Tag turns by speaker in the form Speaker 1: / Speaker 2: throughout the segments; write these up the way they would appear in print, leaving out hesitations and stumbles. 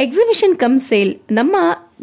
Speaker 1: Exhibition come sale ನಮ್ಮ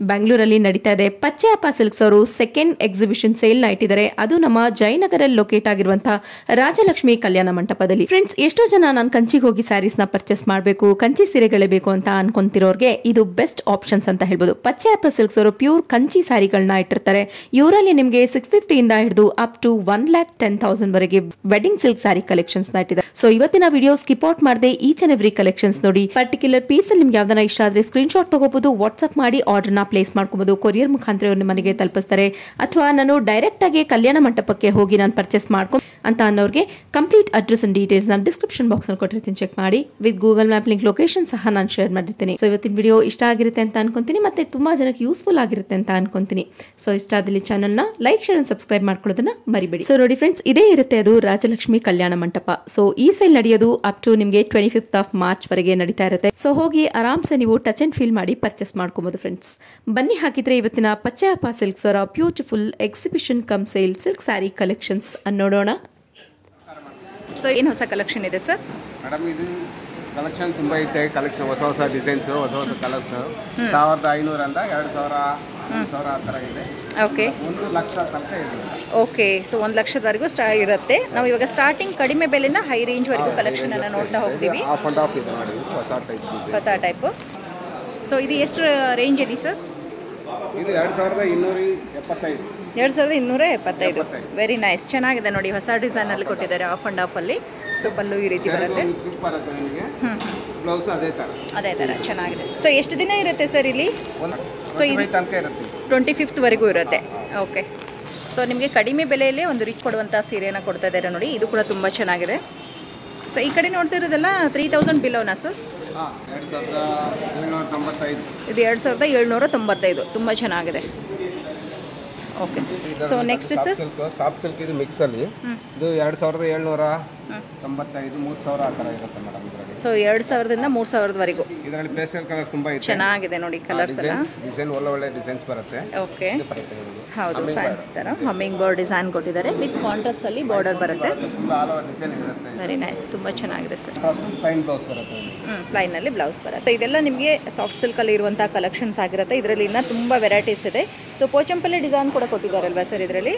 Speaker 1: ಬೆಂಗಳೂರಲ್ಲಿ ನಡೀತಾ ಇದೆ. ಪಚ್ಚೆಯಪ್ಪ ಸಿಲ್ಕ್ಸ್ ಅವರು ಸೆಕೆಂಡ್ ಎಕ್ಸಿಬಿಷನ್ ಸೇಲ್ ನ ಇಟ್ಟಿದ್ದಾರೆ. ಅದು ನಮ್ಮ ಜಯನಗರಲ್ಲಿ ಲೊಕೇಟ್ ಆಗಿರುವಂತಹ ರಾಜಲಕ್ಷ್ಮಿ ಕಲ್ಯಾಣ ಮಂಟಪದಲ್ಲಿ. ಫ್ರೆಂಡ್ಸ್, ಎಷ್ಟೋ ಜನ ನಾನು ಕಂಚಿಗೆ ಹೋಗಿ ಸ್ಯಾರೀಸ್ ನ ಪರ್ಚೇಸ್ ಮಾಡಬೇಕು, ಕಂಚಿ ಸೀರೆಗಳೇ ಬೇಕು ಅಂತ ಅನ್ಕೊಂತಿರೋರ್ಗೆ ಇದು ಬೆಸ್ಟ್ ಆಪ್ಷನ್ಸ್ ಅಂತ ಹೇಳ್ಬೋದು. ಪಚ್ಚೆಯಪ್ಪ ಸಿಲ್ಕ್ಸ್ ಅವರು ಪ್ಯೂರ್ ಕಂಚಿ ಸ್ಯಾರಿಗಳನ್ನ ಇಟ್ಟಿರ್ತಾರೆ. ಇವರಲ್ಲಿ ನಿಮಗೆ 650 ಇಂದ ಹಿಡಿದು ಅಪ್ ಟು 1,10,000 ವರೆಗೆ ವೆಡ್ಡಿಂಗ್ ಸಿಲ್ಕ್ ಸ್ಯಾರಿ ಕಲೆಕ್ಷನ್ಸ್ ನ ಇಟ್ಟಿದ್ದಾರೆ. ಸೊ ಇವತ್ತಿನ ವಿಡಿಯೋ ಸ್ಕಿಪ್ ಔಟ್ ಮಾಡದೆ ಈಚ್ ಅಂಡ್ ಎವ್ರಿ ಕಲೆಕ್ಷನ್ಸ್ ನೋಡಿ. ಪರ್ಟಿಕ್ಯುಲರ್ ಪೀಸ್ ಅಲ್ಲಿ ನಿಮ್ಗೆ ಯಾವ್ದಾರ ಇಷ್ಟ ಆದ್ರೆ ಸ್ಕ್ರೀನ್ ಶಾಟ್ ತಗೋಬಹುದು, ವಾಟ್ಸ್ಆಪ್ ಮಾಡಿ ಆರ್ಡರ್ ನ ಪ್ಲೇಸ್ ಮಾಡ್ಕೋಬಹುದು. ಕೊರಿಯರ್ ಮುಖಾಂತರ ಅವ್ರ ಮನೆಗೆ ತಲುಪಿಸ್ತಾರೆ. ಅಥವಾ ನಾನು ಡೈರೆಕ್ಟ್ ಆಗಿ ಕಲ್ಯಾಣ ಮಂಟಪಕ್ಕೆ ಹೋಗಿ ನಾನು ಪರ್ಚೇಸ್ ಮಾಡ್ಕೊ ಅಂತ ಅನ್ನೋರಿಗೆ ಕಂಪ್ಲೀಟ್ ಅಡ್ರೆಸ್ ಅಂಡ್ ಡೀಟೇಲ್ಸ್ ನಾನು ಡಿಸ್ಕ್ರಿಪ್ಷನ್ ಬಾಕ್ಸ್ ನಲ್ಲಿ ಕೊಟ್ಟಿರ್ತೀನಿ, ಚೆಕ್ ಮಾಡಿ. With Google map link location ಸಹ ನಾನು ಶೇರ್ ಮಾಡಿರ್ತೀನಿ. ಸೊ ಇವತ್ತಿನ ವಿಡಿಯೋ ಇಷ್ಟ ಆಗಿರುತ್ತೆ ಅಂತ ಅನ್ಕೊಂತೀನಿ, ಮತ್ತೆ ತುಂಬಾ ಜನಕ್ಕೆ ಯೂಸ್ಫುಲ್ ಆಗಿರುತ್ತೆ ಅಂತ ಅನ್ಕೊಂತೀನಿ. ಸೊ ಇಷ್ಟ ಆದಲ್ಲಿ ಚಾನಲ್ ನ ಲೈಕ್, ಶೇರ್ ಅಂಡ್ ಸಬ್ಸ್ಕ್ರೈಬ್ ಮಾಡ್ಕೊಳ್ಳೋದನ್ನ ಮರಿಬೇಡಿ. ಸೊ ನೋಡಿ ಫ್ರೆಂಡ್ಸ್, ಇದೇ ಇರುತ್ತೆ ಅದು ರಾಜಲಕ್ಷ್ಮಿ ಕಲ್ಯಾಣ ಮಂಟಪ. ಸೊ ಈ ಸೇಲ್ ನಡೆಯೋದು ಅಪ್ ಟು ನಿಮಗೆ 25th ಆಫ್ ಮಾರ್ಚ್ ವರೆಗೆ ನಡೀತಾ ಇರುತ್ತೆ. ಸೊ ಹೋಗಿ ಆರಾಮ್ಸೆ ನೀವು ಟಚ್ ಅಂಡ್ ಫೀಲ್ ಮಾಡಿ ಪರ್ಚೇಸ್ ಮಾಡ್ಕೋಬಹುದು. ಫ್ರೆಂಡ್ಸ್, ಬನ್ನಿ ಹಾಕಿದ್ರೆ ಇವತ್ತಿನ ಪಚ್ಚೆಯಪ್ಪ ಸಿಲ್ಕ್ಸ್ ಅವರ beautiful exhibition come sale silk sari collections ನೋಡೋಣ.
Speaker 2: ಸೊ ಏನು ಹೊಸ ಕಲೆಕ್ಷನ್ ಇದೆ ಸರ್?
Speaker 3: ಮೇಡಮ್, ಇದು ಕಲೆಕ್ಷನ್ ತುಂಬ ಐತೆ. ಕಲೆಕ್ಷನ್ ಹೊಸ ಹೊಸ ಡಿಸೈನ್ಸ್, ಹೊಸ ಹೊಸ ಕಲರ್ಸ್. 1500 ಅಂತ 2000, 1000 ಆ ಥರ ಇದೆ.
Speaker 2: ಓಕೆ,
Speaker 3: 1 ಲಕ್ಷ ತನಕ ಇದೆ.
Speaker 2: ಓಕೆ, ಸೊ 1 ಲಕ್ಷದವರೆಗೂ ಇರುತ್ತೆ. ನಾವು ಇವಾಗ ಸ್ಟಾರ್ಟಿಂಗ್ ಕಡಿಮೆ ಬೆಲೆಯಿಂದ ಹೈ ರೇಂಜ್ ವರೆಗೂ ಕಲೆಕ್ಷನ್ ಅನ್ನು ನೋಡ್ತಾ ಹೋಗ್ತೀವಿ.
Speaker 3: ಆಫ್ ಅಂಡ್ ಆಫ್ ಇದೆ ನೋಡಿ, ಹೊಸ ಟೈಪ್.
Speaker 2: ಸೊ ಇದು ಎಷ್ಟು ರೇಂಜ್ ಇದೆ ಸರ್?
Speaker 3: ಇದು 2275.
Speaker 2: 2275. ವೆರಿ ನೈಸ್, ಚೆನ್ನಾಗಿದೆ ನೋಡಿ. ಹೊಸ ಡಿಸೈನ್ ಅಲ್ಲಿ ಕೊಟ್ಟಿದ್ದಾರೆ, ಆಫ್ ಅಂಡ್ ಆಫ್ ಅಲ್ಲಿ. ಸೊ ಪಲ್ಲು ಈ ರೀತಿ ಬರುತ್ತೆ.
Speaker 3: ಬ್ಲೌಸ್ ಅದೇ
Speaker 2: ತರ ಚೆನ್ನಾಗಿದೆ. ಸೊ ಎಷ್ಟು ದಿನ ಇರುತ್ತೆ ಸರ್ ಇಲ್ಲಿ?
Speaker 3: ಸೊ ಇದು ತನಕ ಇರುತ್ತೆ,
Speaker 2: 25th ವರೆಗೂ ಇರುತ್ತೆ. ಓಕೆ, ಸೊ ನಿಮಗೆ ಕಡಿಮೆ ಬೆಲೆಯಲ್ಲೇ ಒಂದು ರಿಚ್ ಕೊಡುವಂಥ ಸೀರೆಯನ್ನು ಕೊಡ್ತಾ ಇದ್ದಾರೆ ನೋಡಿ. ಇದು ಕೂಡ ತುಂಬ ಚೆನ್ನಾಗಿದೆ. ಸೊ ಈ ಕಡೆ ನೋಡ್ತಾ ಇರೋದೆಲ್ಲ 3000 ಬಿಲೋನಾ ಸರ್?
Speaker 3: 2795.
Speaker 2: ಇದು 2795. ತುಂಬ ಚೆನ್ನಾಗಿದೆ. Okay sir. So next sir,
Speaker 3: soft silk ಇದು ಮಿಕ್ಸ್ ಅಲ್ಲಿ. ಇದು 2795, 3000 ಆ ಥರ ಇರುತ್ತೆ ಮೇಡಮ್ ಇದರಲ್ಲಿ.
Speaker 2: ಸೊ 2000ದಿಂದ 3000ವರೆಗೂ
Speaker 3: ಇದರಲ್ಲಿ ಪೇಸ್ಟಲ್ ಕಲರ್ ತುಂಬ ಇದೆ,
Speaker 2: ಚೆನ್ನಾಗಿದೆ ನೋಡಿ. ಕಲರ್ಸ್ ಎಲ್ಲ
Speaker 3: ಡಿಸೈನ್ ಒಳ್ಳೆ ಡಿಸೈನ್ಸ್ ಬರುತ್ತೆ.
Speaker 2: ಓಕೆ, ಹೌದು, ಫ್ಯಾನ್ಸಿ ಥರ ಹಮ್ಮಿಂಗ್ ಬರ್ಡ್ ಡಿಸೈನ್ ಕೊಟ್ಟಿದ್ದಾರೆ. ವಿತ್ ಕಾಂಟ್ರಾಸ್ಟ್ ಅಲ್ಲಿ ಬಾರ್ಡರ್ ಬರುತ್ತೆ. ವೆರಿ ನೈಸ್, ತುಂಬ ಚೆನ್ನಾಗಿದೆ ಸರ್.
Speaker 3: ಪ್ಲೈನ್ ಬ್ಲೌಸ್ ಬರುತ್ತೆ.
Speaker 2: ಪ್ಲೈನ್ ಅಲ್ಲಿ ಬ್ಲೌಸ್ ಬರುತ್ತೆ. ಇದೆಲ್ಲ ನಿಮಗೆ ಸಾಫ್ಟ್ ಸಿಲ್ಕ್ ಅಲ್ಲಿ ಇರುವಂತಹ ಕಲೆಕ್ಷನ್ಸ್ ಆಗಿರುತ್ತೆ. ಇದರಲ್ಲಿ ಇನ್ನೂ ತುಂಬಾ ವೆರೈಟೀಸ್ ಇದೆ. ಸೊ ಪೋಚಂಪಲ್ಲಿ ಡಿಸೈನ್ ಕೂಡ ಕೊಟ್ಟಿದ್ದಾರಲ್ವಾ ಸರ್ ಇದರಲ್ಲಿ?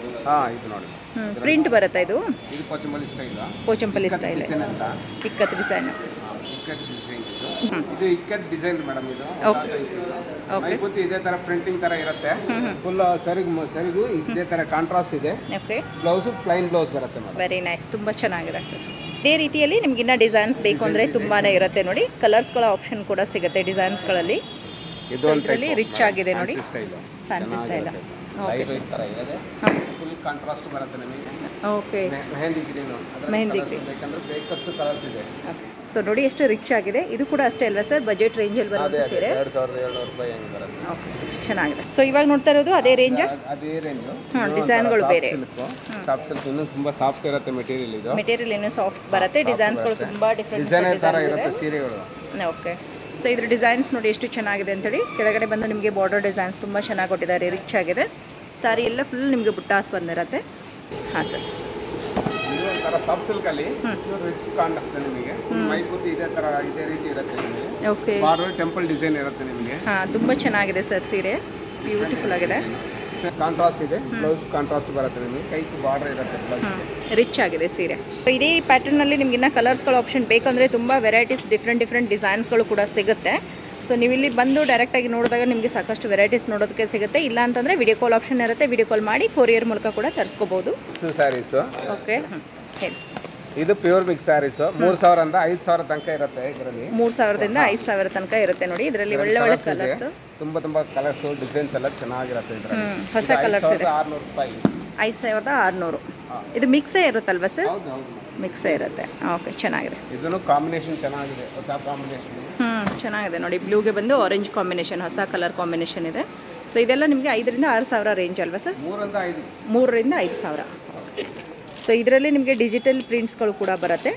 Speaker 3: ಇದು ನೋಡಿ,
Speaker 2: ಪ್ರಿಂಟ್ ಬರುತ್ತೆ. ಇದು
Speaker 3: Pochampalli style.
Speaker 2: Pochampalli style, ikkat design.
Speaker 3: ಇದು ಇಕ್ಕತ್ ಡಿಸೈನ್ ಮೇಡಮ್. ಇದು ಮೈಪೂತಿ ಇದೇ ತರ ಪ್ರಿಂಟಿಂಗ್ ತರ ಇರುತ್ತೆ. ಫುಲ್ ಸರಿಗೂ ಇದೇ ತರ ಕಾಂಟ್ರಾಸ್ಟ್ ಇದೆ.
Speaker 2: ಓಕೆ,
Speaker 3: ಬ್ಲೌಸ್ ಪ್ಲೈನ್ ಬ್ಲೌಸ್ ಬರುತ್ತೆ ಮೇಡಮ್.
Speaker 2: ವೆರಿ ನೈಸ್, ತುಂಬಾ ಚೆನ್ನಾಗಿದೆ ಸರ್. ಇದೇ ರೀತಿಯಲ್ಲಿ ನಿಮ್ಗೆ ಇನ್ನ ಡಿಸೈನ್ಸ್ ಬೇಕು ಅಂದ್ರೆ ತುಂಬಾನೇ ಇರುತ್ತೆ ನೋಡಿ. ಕಲರ್ಸ್ಗಳ ಆಪ್ಷನ್ ಕೂಡ ಸಿಗುತ್ತೆ ಡಿಸೈನ್ಸ್ಗಳಲ್ಲಿ. ಇದರಲ್ಲಿ ರಿಚ್ ಆಗಿದೆ ನೋಡಿ, ಫ್ಯಾನ್ಸಿ ಸ್ಟೈಲ್.
Speaker 3: ಫುಲ್ ಕಾಂಟ್ರಾಸ್ಟ್ ಬರುತ್ತೆ ನಿಮಗೆ.
Speaker 2: Okay,
Speaker 3: mehndi green,
Speaker 2: mehndi green
Speaker 3: ಬೇಕಂದ್ರೆ ಬೇಕಷ್ಟು ಕಲರ್ಸ್ ಇದೆ.
Speaker 2: ಸೊ ನೋಡಿ ಎಷ್ಟು ರಿಚ್ ಆಗಿದೆ. ಇದು ಕೂಡ ಅಷ್ಟೇ ಅಲ್ವಾ ಸರ್? ಬಜೆಟ್ ರೇಂಜಲ್ಲಿ ಬರುತ್ತೆ ಸೀರೆ.
Speaker 3: 2700 ರೂಪಾಯಿ ಹೆಂಗೆ ಬರುತ್ತೆ.
Speaker 2: ಓಕೆ ಸರ್, ಚೆನ್ನಾಗಿದೆ. ಸೊ ಇವಾಗ ನೋಡ್ತಾ ಇರೋದು ಅದೇ ರೇಂಜ್?
Speaker 3: ಅದೇ ರೇಂಜ್.
Speaker 2: ಡಿಸೈನ್ಗಳು ಬೇರೆ.
Speaker 3: ಸಾಫ್ಟ್ ಸಿಲ್ಕ್ ಇನ್ನೂ ತುಂಬಾ ಸಾಫ್ಟ್ ಇರುತ್ತೆ ಮೆಟೀರಿಯಲ್. ಇದು
Speaker 2: ಮೆಟೀರಿಯಲ್ ಇನ್ನೂ ಸಾಫ್ಟ್ ಬರುತ್ತೆ. ಡಿಸೈನ್ಸ್ಗಳು ತುಂಬಾ ಡಿಫ್ರೆಂಟ್
Speaker 3: ಡಿಸೈನ್ ತರ ಇರುತ್ತೆ ಸೀರೆಗಳು.
Speaker 2: ಓಕೆ, ಸೊ ಇದ್ರ ಡಿಸೈನ್ಸ್ ನೋಡಿ ಎಷ್ಟು ಚೆನ್ನಾಗಿದೆ ಅಂತೇಳಿ. ಕೆಳಗಡೆ ಬಂದು ನಿಮಗೆ ಬಾರ್ಡರ್ ಡಿಸೈನ್ಸ್ ತುಂಬ ಚೆನ್ನಾಗಿ ಕೊಟ್ಟಿದ್ದಾರೆ, ರಿಚ್ ಆಗಿದೆ. ಸಾರಿ ಎಲ್ಲ ಫುಲ್ ನಿಮಗೆ ಬುಟ್ಟಾಸ್ ಬಂದಿರುತ್ತೆ. ಹಾಂ ಸರ್,
Speaker 3: ಇದು ಒಂಥರ ಸಾಫ್ಟ್ ಸಿಲ್ಕ್ ಅಲ್ಲಿ ರಿಚ್ ಕಾಣಿಸುತ್ತೆ ನಿಮಗೆ. ಮೈಪೂತಿ ಇದೇ ತರ ಇದೇ ರೀತಿ ಇರುತ್ತೆ ನಿಮಗೆ.
Speaker 2: ಓಕೆ,
Speaker 3: ಬಾರ್ಡರ್ ಟೆಂಪಲ್ ಡಿಸೈನ್ ಇರುತ್ತೆ ನಿಮಗೆ.
Speaker 2: ಹಾಂ, ತುಂಬ ಚೆನ್ನಾಗಿದೆ ಸರ್ ಸೀರೆ, ಬ್ಯೂಟಿಫುಲ್ ಆಗಿದೆ.
Speaker 3: ಕಾಂಟ್ರಾಸ್ಟ್ ಇದೆ, ಬ್ಲೌಸ್ ಕಾಂಟ್ರಾಸ್ಟ್ ಬರುತ್ತೆ ನಿಮಗೆ. ಕೈಗೆ ಬಾರ್ಡರ್ ಇರುತ್ತೆ, ಬ್ಲೌಸ್
Speaker 2: ರಿಚ್ ಆಗಿದೆ ಸೀರೆ. ಇದೇ ಪ್ಯಾಟರ್ನ್ ಅಲ್ಲಿ ನಿಮ್ಗೆ ಇನ್ನ ಕಲರ್ಸ್ಗಳ ಆಪ್ಷನ್ ಬೇಕಂದ್ರೆ ತುಂಬಾ ವೆರೈಟೀಸ್, ಡಿಫ್ರೆಂಟ್ ಡಿಸೈನ್ಸ್ಗಳು ಕೂಡ ಸಿಗುತ್ತೆ. ಸೊ ನೀವು ಇಲ್ಲಿ ಬಂದು ಡೈರೆಕ್ಟಾಗಿ ನೋಡಿದಾಗ ನಿಮಗೆ ಸಾಕಷ್ಟು ವೆರೈಟೀಸ್ ನೋಡೋದಕ್ಕೆ ಸಿಗುತ್ತೆ. ಇಲ್ಲ ಅಂತಂದರೆ ವಿಡಿಯೋ ಕಾಲ್ ಆಪ್ಷನ್ ಇರುತ್ತೆ, ವಿಡಿಯೋ ಕಾಲ್ ಮಾಡಿ ಕೊರಿಯರ್ ಮೂಲಕ ಕೂಡ ತರಿಸ್ಕೋಬಹುದು.
Speaker 3: ಸ್ಯಾರೀಸು.
Speaker 2: ಓಕೆ, ಹೇಳಿ.
Speaker 3: ಇದು ಪ್ಯೂರ್ ಮಿಕ್ಸ್ ಸ್ಯಾರೀಸು. 3000 ಇಂದ 5000 ತನಕ ಇರುತ್ತೆ. ಇದರಲ್ಲಿ
Speaker 2: 3000ದಿಂದ 5000 ತನಕ ಇರುತ್ತೆ ನೋಡಿ. ಇದರಲ್ಲಿ ಒಳ್ಳೆ ಕಲರ್ಸ್,
Speaker 3: ತುಂಬಾ ಕಲರ್ಸ್, ಡಿಸೈನ್ಸ್ ಎಲ್ಲ ಚೆನ್ನಾಗಿರುತ್ತೆ. ಇದರಲ್ಲಿ
Speaker 2: ಹೊಸ ಕಲರ್ಸ್ ಇದೆ.
Speaker 3: 600 ರೂಪಾಯಿ.
Speaker 2: 5600. ಇದು ಮಿಕ್ಸೇ ಇರುತ್ತಲ್ವಾ ಸರ್? ಮಿಕ್ಸೇ ಇರುತ್ತೆ. ಓಕೆ, ಚೆನ್ನಾಗಿದೆ.
Speaker 3: ಇದನ್ನು ಕಾಂಬಿನೇಷನ್ ಚೆನ್ನಾಗಿದೆ, ಹೊಸ ಕಾಂಬಿನೇಷನ್.
Speaker 2: ಚೆನ್ನಾಗಿದೆ ನೋಡಿ. ಬ್ಲೂಗೆ ಬಂದು ಆರೆಂಜ್ ಕಾಂಬಿನೇಷನ್, ಹೊಸ ಕಲರ್ ಕಾಂಬಿನೇಷನ್ ಇದೆ. ಸೊ ಇದೆಲ್ಲ ನಿಮಗೆ 5ರಿಂದ 6000 ರೇಂಜ್ ಅಲ್ವಾ ಸರ್? 3ರಿಂದ 5000. ಸೊ ಇದರಲ್ಲಿ ನಿಮಗೆ ಡಿಜಿಟಲ್ ಪ್ರಿಂಟ್ಸ್ಗಳು ಕೂಡ ಬರುತ್ತೆ.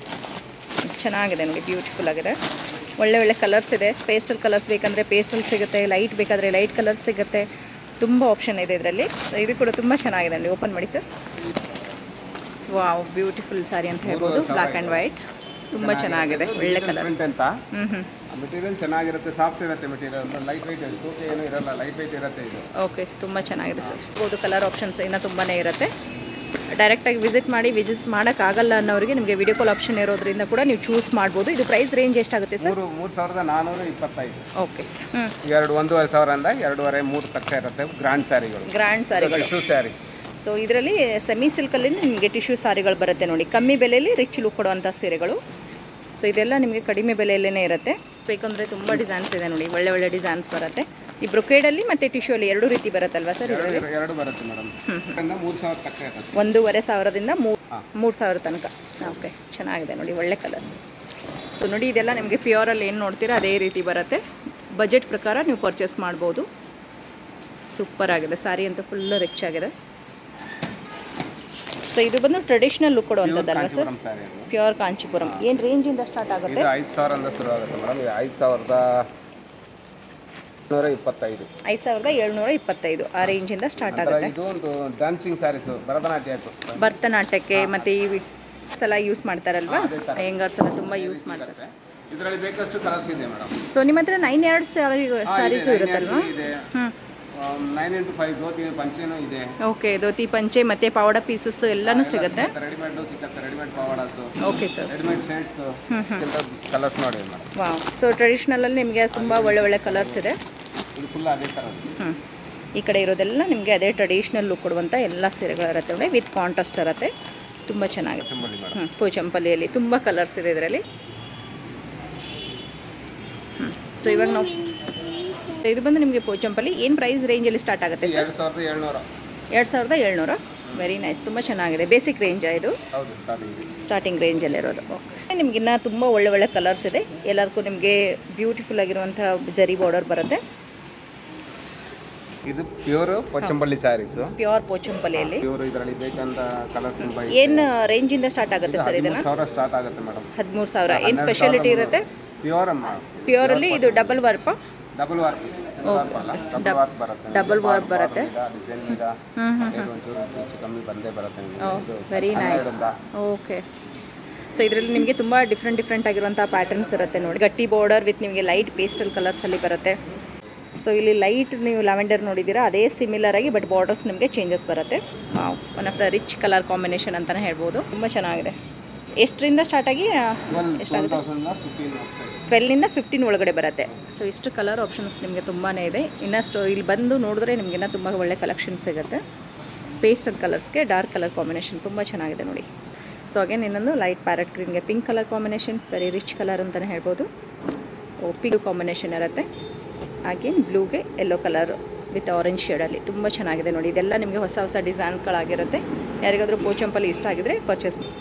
Speaker 2: ಚೆನ್ನಾಗಿದೆ ನೋಡಿ, ಬ್ಯೂಟಿಫುಲ್ ಆಗಿದೆ. ಒಳ್ಳೆ ಕಲರ್ಸ್ ಇದೆ. ಪೇಸ್ಟಲ್ ಕಲರ್ಸ್ ಬೇಕಂದರೆ ಪೇಸ್ಟಲ್ ಸಿಗುತ್ತೆ, ಲೈಟ್ ಬೇಕಾದರೆ ಲೈಟ್ ಕಲರ್ಸ್ ಸಿಗುತ್ತೆ. ತುಂಬ ಆಪ್ಷನ್ ಇದೆ ಇದರಲ್ಲಿ. ಸೊ ಇದು ಕೂಡ ತುಂಬ ಚೆನ್ನಾಗಿದೆ ನೋಡಿ. ಓಪನ್ ಮಾಡಿ ಸರ್. ವಾವ್, ಬ್ಯೂಟಿಫುಲ್ ಸ್ಯಾರಿ ಅಂತ ಹೇಳ್ಬೋದು. Black and white. ತುಂಬ ಚೆನ್ನಾಗಿದೆ, ಒಳ್ಳೆ ಕಲರ್.
Speaker 3: ಪ್ರಿಂಟ್ ಅಂತ
Speaker 2: ಹ್ಞೂ
Speaker 3: ಮೆಟೀರಿಯಲ್ ಚೆನ್ನಾಗಿರುತ್ತೆ, ಸಾಫ್ಟ್ ಇರುತ್ತೆ ಮೆಟೀರಿಯಲ್, ಲೈಟ್ ವೆಯ್ಟ್, ತೂಕ ಏನು ಇರಲ್ಲ, ಲೈಟ್ ವೆಯ್ಟ್ ಇರುತ್ತೆ ಇದು.
Speaker 2: ಓಕೆ, ತುಂಬ ಚೆನ್ನಾಗಿದೆ ಸರ್. ಹೌದು, ಕಲರ್ ಆಪ್ಷನ್ಸ್ ಇನ್ನೂ ತುಂಬಾ ಇರುತ್ತೆ. ಡೈರೆಕ್ಟಾಗಿ ವಿಸಿಟ್ ಮಾಡೋಕ್ಕಾಗಲ್ಲ ಅನ್ನೋರಿಗೆ ನಿಮಗೆ ವಿಡಿಯೋ ಕಾಲ್ ಆಪ್ಷನ್ ಇರೋದ್ರಿಂದ ಕೂಡ ನೀವು ಚೂಸ್ ಮಾಡ್ಬೋದು. ಇದು ಪ್ರೈಸ್ ರೇಂಜ್ ಎಷ್ಟಾಗುತ್ತೆ ಸರ್?
Speaker 3: 3,425.
Speaker 2: ಓಕೆ.
Speaker 3: 1,500 2.5 3 ತಕ್ಕ ಇರುತ್ತೆ. ಗ್ರ್ಯಾಂಡ್ ಸ್ಯಾರಿಗಳು,
Speaker 2: ಗ್ರ್ಯಾಂಡ್ ಸ್ಯಾರಿಗಳು,
Speaker 3: ಟಿಶ್ಯೂ ಸ್ಯಾರೀಸ್.
Speaker 2: ಸೊ ಇದರಲ್ಲಿ ಸೆಮಿ ಸಿಲ್ಕಲ್ಲಿ ನಿಮಗೆ ಟಿಶ್ಯೂ ಸಾರಿಗಳು ಬರುತ್ತೆ ನೋಡಿ, ಕಮ್ಮಿ ಬೆಲೆಯಲ್ಲಿ ರಿಚ್ ಲುಕ್ ಕೊಡುವಂಥ ಸೀರೆಗಳು. ಸೊ ಇದೆಲ್ಲ ನಿಮಗೆ ಕಡಿಮೆ ಬೆಲೆಯಲ್ಲೇ ಇರುತ್ತೆ. ಬೇಕಂದರೆ ತುಂಬ ಡಿಸೈನ್ಸ್ ಇದೆ ನೋಡಿ, ಒಳ್ಳೆ ಒಳ್ಳೆ ಡಿಸೈನ್ಸ್ ಬರುತ್ತೆ. ಈ ಬ್ರೊಕೇಡಲ್ಲಿ ಮತ್ತು ಟಿಶ್ಯೂ ಅಲ್ಲಿ ಎರಡೂ ರೀತಿ ಬರುತ್ತಲ್ವಾ ಸರ್?
Speaker 3: ಎರಡು ಬರುತ್ತೆ ಮೇಡಮ್. 3,000 ತಕ್ಕ ಇರುತ್ತೆ.
Speaker 2: 1,500ದಿಂದ 3,000 ತನಕ. ಓಕೆ, ಚೆನ್ನಾಗಿದೆ ನೋಡಿ, ಒಳ್ಳೆ ಕಲರ್. ಸೊ ನೋಡಿ, ಇದೆಲ್ಲ ನಿಮಗೆ ಪ್ಯೂರಲ್ಲಿ ಏನು ನೋಡ್ತೀರಾ ಅದೇ ರೀತಿ ಬರುತ್ತೆ. ಬಜೆಟ್ ಪ್ರಕಾರ ನೀವು ಪರ್ಚೇಸ್ ಮಾಡ್ಬೋದು. ಸೂಪರ್ ಆಗಿದೆ, ಸ್ಯಾರಿ ಅಂತೂ ಫುಲ್ ರಿಚ್ ಆಗಿದೆ. ಸೊ ಇದು ಬಂದು ಟ್ರೆಡಿಷನಲ್ ಲುಕ್ ಕೊಡುವಂಥದ್ದಲ್ವಾ ಸರ್? ಪ್ಯೂರ್ ಕಾಂಚೀಪುರಂ. ಏನು ರೇಂಜಿಂದ ಸ್ಟಾರ್ಟ್ ಆಗುತ್ತೆ?
Speaker 3: 5,000 ಶುರು ಆಗುತ್ತೆ ಮೇಡಮ್. 5,725.
Speaker 2: 5,725 ಆ ರೇಂಜಿಂದ ಸ್ಟಾರ್ಟ್ ಆಗುತ್ತೆ.
Speaker 3: ಇದು ಒಂದು ಡ್ಯಾನ್ಸಿಂಗ್ ಸ್ಯಾರೀಸ್,
Speaker 2: ಭರತನಾಟ್ಯಕ್ಕೆ ಮತ್ತು ಈ ಸಲ ಯೂಸ್ ಮಾಡ್ತಾರಲ್ವಾ, ಹೆಂಗರ್ಸ್ ಎಲ್ಲ ತುಂಬ ಯೂಸ್ ಮಾಡ್ತಾರೆ.
Speaker 3: ಇದರಲ್ಲಿ ಬೇಕಷ್ಟು ಕಲರ್ಸ್ ಇದೆ ಮೇಡಮ್.
Speaker 2: ಸೊ ನಿಮ್ಮ ಹತ್ರ 9 ಸ್ಯಾರೀಸು ಇರುತ್ತಲ್ವಾ?
Speaker 3: 9x5 ಧೋತಿ ಪಂಚೆನೂ ಇದೆ.
Speaker 2: ಓಕೆ, ಧೋತಿ ಪಂಚೆ ಮತ್ತು ಪಾವಡ ಪೀಸಸ್ ಎಲ್ಲನೂ ಸಿಗುತ್ತೆ.
Speaker 3: ರೆಡಿಮೇಡ್ ಸಿಗುತ್ತೆ, ರೆಡಿಮೇಡ್ ಪಾವಡಾಸು.
Speaker 2: Okay sir.
Speaker 3: Readymade shirts colours ನೋಡಿ ಮೇಡಮ್.
Speaker 2: ವಾವ್. ಸೊ ಟ್ರೆಡಿಷನಲಲ್ಲಿ ನಿಮಗೆ ತುಂಬ ಒಳ್ಳೆ ಒಳ್ಳೆ ಕಲರ್ಸ್ ಇದೆ.
Speaker 3: ಇದು ಫುಲ್ ಅದೇ ಥರ.
Speaker 2: ಈ ಕಡೆ ಇರೋದೆಲ್ಲ ನಿಮಗೆ ಅದೇ ಟ್ರೆಡಿಷನಲ್ ಲುಕ್ ಕೊಡುವಂಥ ಎಲ್ಲ ಸೀರೆಗಳಿರುತ್ತೆ ನೋಡಿ, ವಿತ್ ಕಾಂಟ್ರಾಸ್ಟ್ ಇರುತ್ತೆ. ತುಂಬ ಚೆನ್ನಾಗಿದೆ. ಪೋಚಂಪಲ್ಲಿಯಲ್ಲಿ ತುಂಬ ಕಲರ್ಸ್ ಇದೆ ಇದರಲ್ಲಿ. ಸೊ ಇವಾಗ ನಾವು ಇದು ಬಂದು ನಿಮಗೆ ಪೋಚಂಪಲ್ಲಿ ಏನು ಪ್ರೈಸ್ ರೇಂಜಲ್ಲಿ ಸ್ಟಾರ್ಟ್ ಆಗುತ್ತೆ ಸರ್?
Speaker 3: 2,700.
Speaker 2: 2,700. ವೆರಿ ನೈಸ್, ತುಂಬ ಚೆನ್ನಾಗಿದೆ. ಬೇಸಿಕ್ ರೇಂಜಾ ಇದು?
Speaker 3: ಹೌದು,
Speaker 2: ಸ್ಟಾರ್ಟಿಂಗ್ ರೇಂಜಲ್ಲಿರೋದು. ಓಕೆ, ನಿಮಗಿನ್ನ ತುಂಬ ಒಳ್ಳೆ ಒಳ್ಳೆ ಕಲರ್ಸ್ ಇದೆ. ಎಲ್ಲದಕ್ಕೂ ನಿಮಗೆ ಬ್ಯೂಟಿಫುಲ್ ಆಗಿರುವಂಥ ಜರಿ ಬಾರ್ಡರ್ ಬರುತ್ತೆ.
Speaker 3: ಇದು pure Pochampally saris.
Speaker 2: Pure ಪೋಚಂಪಲ್ಲಿಯಲ್ಲಿ
Speaker 3: pure ಇದರಲ್ಲಿ ಬೇಕಂತ ಕಲರ್ಸ್ ತುಂಬ ಇದೆ.
Speaker 2: ಏನು ರೇಂಜಿಂದ ಸ್ಟಾರ್ಟ್ ಆಗುತ್ತೆ ಸರ್ ಇದನ್ನು?
Speaker 3: 13,000 ಸ್ಟಾರ್ಟ್ ಆಗುತ್ತೆ ಮೇಡಮ್.
Speaker 2: 13,000. ಏನು ಸ್ಪೆಷಾಲಿಟಿ ಇರುತ್ತೆ?
Speaker 3: ಪ್ಯೂರ್ ಅಮ್ಮ.
Speaker 2: ಪ್ಯೂರಲ್ಲಿ ಇದು ಡಬಲ್ ವರ್ಪಾ?
Speaker 3: Double warp.
Speaker 2: ಡಬಲ್ ವಾರ್ಪ್ ಬರುತ್ತೆ.
Speaker 3: ಡಿಸೈನ್ ಈಗ ಒಂಚೂರು ಹೆಚ್ಚು ಕಮ್ಮಿ ಬಂದೇ ಬರುತ್ತೆ.
Speaker 2: Very nice. ಓಕೆ. ಸೊ ಇದರಲ್ಲಿ ನಿಮಗೆ ತುಂಬ ಡಿಫ್ರೆಂಟ್ ಆಗಿರುವಂಥ ಪ್ಯಾಟರ್ನ್ಸ್ ಇರುತ್ತೆ ನೋಡಿ. ಗಟ್ಟಿ ಬಾರ್ಡರ್ ವಿತ್ ನಿಮಗೆ ಲೈಟ್ ಪೇಸ್ಟಲ್ ಕಲರ್ಸಲ್ಲಿ ಬರುತ್ತೆ. ಸೊ ಇಲ್ಲಿ ಲೈಟ್ ನೀವು ಲ್ಯಾವೆಂಡರ್ ನೋಡಿದ್ದೀರಾ, ಅದೇ ಸಿಮಿಲರ್ ಆಗಿ ಬಟ್ ಬಾರ್ಡರ್ಸ್ ನಿಮಗೆ ಚೇಂಜಸ್ ಬರುತ್ತೆ. One of the rich colour combination ಅಂತಲೇ ಹೇಳ್ಬೋದು. ತುಂಬ ಚೆನ್ನಾಗಿದೆ. ಎಷ್ಟರಿಂದ ಸ್ಟಾರ್ಟ್ ಆಗಿ ಎಷ್ಟಾಗುತ್ತೆ? 12ನಿಂದ 15 ಒಳಗಡೆ ಬರುತ್ತೆ. ಸೊ ಇಷ್ಟು ಕಲರ್ ಆಪ್ಷನ್ಸ್ ನಿಮಗೆ ತುಂಬಾ ಇದೆ. ಇನ್ನಷ್ಟು ಇಲ್ಲಿ ಬಂದು ನೋಡಿದ್ರೆ ನಿಮಗಿನ್ನ ತುಂಬ ಒಳ್ಳೆ ಕಲೆಕ್ಷನ್ ಸಿಗುತ್ತೆ. ಪೇಸ್ಟಲ್ ಕಲರ್ಸ್ಗೆ ಡಾರ್ಕ್ ಕಲರ್ ಕಾಂಬಿನೇಷನ್ ತುಂಬ ಚೆನ್ನಾಗಿದೆ ನೋಡಿ. ಸೊ ಅಗೇನ್ ಇನ್ನೊಂದು ಲೈಟ್ ಪ್ಯಾರೆಟ್ ಗ್ರೀನ್ಗೆ pink colour combination, very rich colour ಅಂತಲೇ ಹೇಳ್ಬೋದು. ಪಿಂಕ್ ಕಾಂಬಿನೇಷನ್ ಇರುತ್ತೆ. ಅಗೇನ್ ಬ್ಲೂಗೆ ಯೆಲ್ಲೋ ಕಲರ್ ವಿತ್ ಆರೆಂಜ್ ಶೇಡಲ್ಲಿ ತುಂಬ ಚೆನ್ನಾಗಿದೆ ನೋಡಿ. ಇದೆಲ್ಲ ನಿಮಗೆ ಹೊಸ ಹೊಸ ಡಿಸೈನ್ಸ್ಗಳಾಗಿರುತ್ತೆ. ಯಾರಿಗಾದರೂ ಪೋಚಂಪಲ್ಲಿ ಇಷ್ಟ ಆಗಿದ್ರೆ ಪರ್ಚೇಸ್ ಮಾಡಿ.